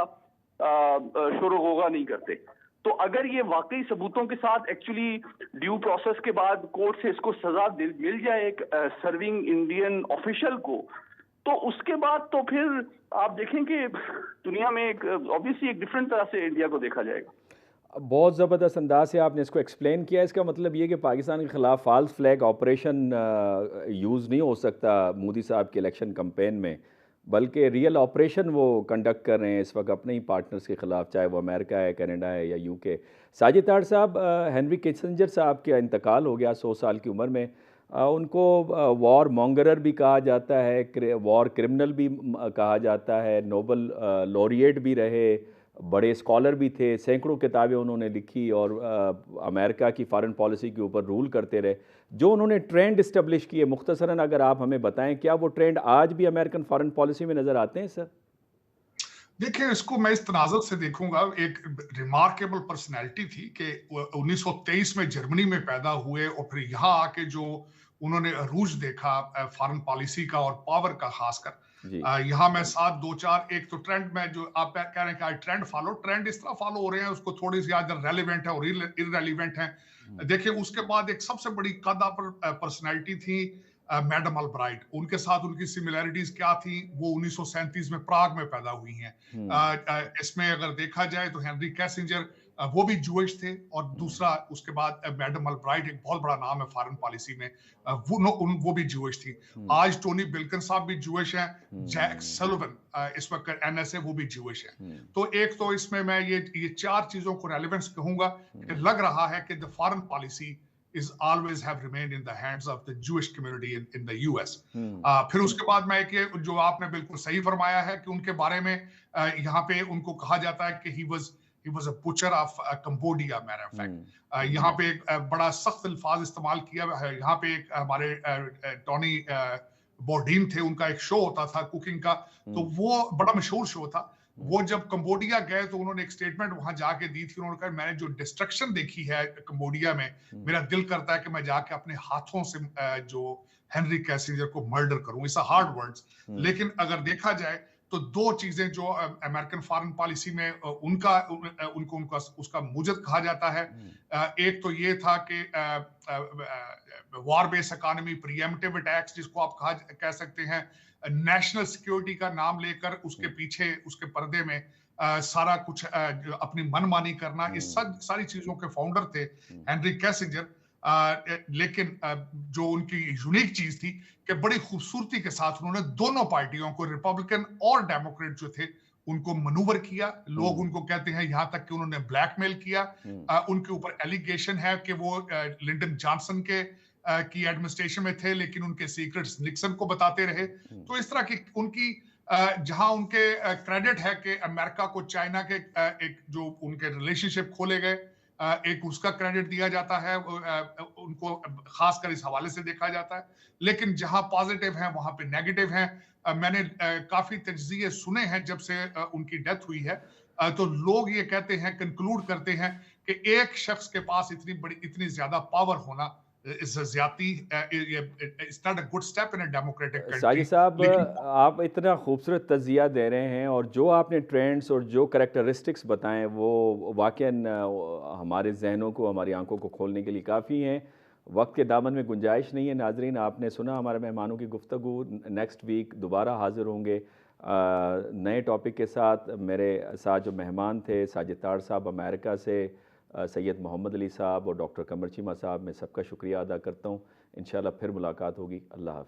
शोर गोगा नहीं करते। तो अगर ये वाकई सबूतों के साथ एक्चुअली ड्यू प्रोसेस के बाद कोर्ट से इसको सजा मिल जाए एक सर्विंग इंडियन ऑफिशियल को, तो उसके बाद तो फिर आप देखें कि दुनिया में एक ऑब्वियसली एक डिफरेंट तरह से इंडिया को देखा जाएगा। बहुत ज़बरदस्त अंदाज से आपने इसको एक्सप्लेन किया। इसका मतलब ये कि पाकिस्तान के ख़िलाफ़ फाल्स फ्लैग ऑपरेशन यूज़ नहीं हो सकता मोदी साहब के इलेक्शन कैंपेन में, बल्कि रियल ऑपरेशन वो कंडक्ट कर रहे हैं इस वक्त अपने ही पार्टनर्स के ख़िलाफ़, चाहे वो अमेरिका है, कनाडा है या यूके। साजिद तार साहब, हेनरी किसिंजर साहब का इंतकाल हो गया 100 साल की उम्र में। उनको वॉर मॉन्गरर भी कहा जाता है, वॉर क्रिमिनल भी कहा जाता है, नोबल लॉरिएट भी रहे, बड़े स्कॉलर भी थे, सैकड़ों किताबें उन्होंने लिखी और अमेरिका की फ़ॉरेन पॉलिसी के ऊपर रूल करते रहे। जो उन्होंने ट्रेंड इस्टेब्लिश किए, मुख्तसरन अगर आप हमें बताएं, क्या वो ट्रेंड आज भी अमेरिकन फ़ॉरेन पॉलिसी में नज़र आते हैं सर? देखिए, इसको मैं इस तनाज़ुर से देखूंगा। एक रिमार्केबल पर्सनैलिटी थी कि 1923 में जर्मनी में पैदा हुए और फिर यहाँ आके जो उन्होंने अरूज देखा फॉरेन पॉलिसी का और पावर का खासकर। यहाँ मैं साथ दो चार, एक तो ट्रेंड में जो आप कह रहे हैं कि ट्रेंड इस तरह फॉलो हो रहे हैं, उसको थोड़ी सी आज रेलिवेंट है और इररेलिवेंट है। देखिए, उसके बाद एक सबसे बड़ी कदा पर पर्सनैलिटी थी मैडम अल्ब्राइट। उनके साथ उनकी सिमिलैरिटीज क्या थी, वो 1937 में प्राग में पैदा हुई हैं। इसमें अगर देखा जाए तो हेनरी कैसिंजर वो भी जूइश थे, और दूसरा उसके बाद मैडम अल्ब्राइट एक बहुत बड़ा नाम है फॉरेन पॉलिसी में, वो भी जूइश थी। आज टोनी बिल्किन साहब भी जूइश हैं, जैक सलिवन इस वक्त NSA वो भी जूइश हैं। तो एक तो इसमें मैं ये चार चीजों को रेलेवेंस कहूंगा कि लग रहा है कि the foreign policy is always have remained in the hands of the Jewish community in the US. फिर उसके बाद मैं जो आपने बिल्कुल सही फरमाया है कि उनके बारे में यहाँ पे उनको कहा जाता है कि he was a butcher of Cambodia, matter of fact. यहाँ पे एक बड़ा सख्त अल्फाज इस्तेमाल किया है। यहाँ पे एक हमारे टॉनी बोर्डीन थे, उनका एक शो होता था कुकिंग का, तो वो बड़ा मशहूर शो था। वो जब कंबोडिया गए तो उन्होंने एक स्टेटमेंट वहां जाके दी थी। उन्होंने कहा, मैंने जो डिस्ट्रक्शन देखी है कंबोडिया में, मेरा दिल करता है कि मैं जाके अपने हाथों से जो हेनरी कैसिंजर को मर्डर करूं। इट्स अ हार्ड वर्ड्स, लेकिन अगर देखा जाए तो दो चीजें जो अमेरिकन फॉरेन पॉलिसी में उनको उसका मूजद कहा जाता है। एक तो ये था कि war based economy, pre-emptive attacks जिसको आप कह सकते हैं, नेशनल सिक्योरिटी का नाम लेकर उसके पीछे उसके पर्दे में सारा कुछ अपनी मनमानी करना, इस सारी चीजों के फाउंडर थे हेनरी कैसिंजर। लेकिन जो उनकी यूनिक चीज थी कि बड़ी खूबसूरती के साथ उन्होंने दोनों पार्टियों को, रिपब्लिकन और डेमोक्रेट जो थे, उनको मनूवर किया। लोग उनको कहते हैं यहाँ तक कि उन्होंने ब्लैकमेल किया। उनके ऊपर एलिगेशन है कि वो लिंडन जॉनसन की एडमिनिस्ट्रेशन में थे, लेकिन उनके सीक्रेट्स निक्सन को बताते रहे। तो इस तरह की उनकी जहां उनके क्रेडिट है कि अमेरिका को चाइना के एक जो उनके रिलेशनशिप खोले गए, एक उसका क्रेडिट दिया जाता है, उनको खासकर इस हवाले से देखा जाता है। लेकिन जहां पॉजिटिव है वहां पे नेगेटिव है। मैंने काफी तज्जिए सुने हैं जब से उनकी डेथ हुई है, तो लोग ये कहते हैं, कंक्लूड करते हैं कि एक शख्स के पास इतनी ज्यादा पावर होना इस ज्यादती, it's not a good step in a democratic country. Sajid साहब, लेकिन आप इतना खूबसूरत तज़िया दे रहे हैं और जो आपने ट्रेंड्स और जो करैक्टरिस्टिक्स बताएं वो वाक़ईन हमारे जहनों को, हमारी आंखों को खोलने के लिए काफ़ी हैं। वक्त के दामन में गुंजाइश नहीं है। नाजरीन, आपने सुना हमारे मेहमानों की गुफ्तगू। नेक्स्ट वीक दोबारा हाज़िर होंगे नए टॉपिक के साथ। मेरे साथ जो मेहमान थे, साजिद ताड़ साहब अमेरिका से, सैयद मोहम्मद अली साहब और डॉक्टर कमर चीमा साहब, मैं सबका शुक्रिया अदा करता हूँ। इंशाल्लाह फिर मुलाकात होगी। अल्लाह हाफ़िज़।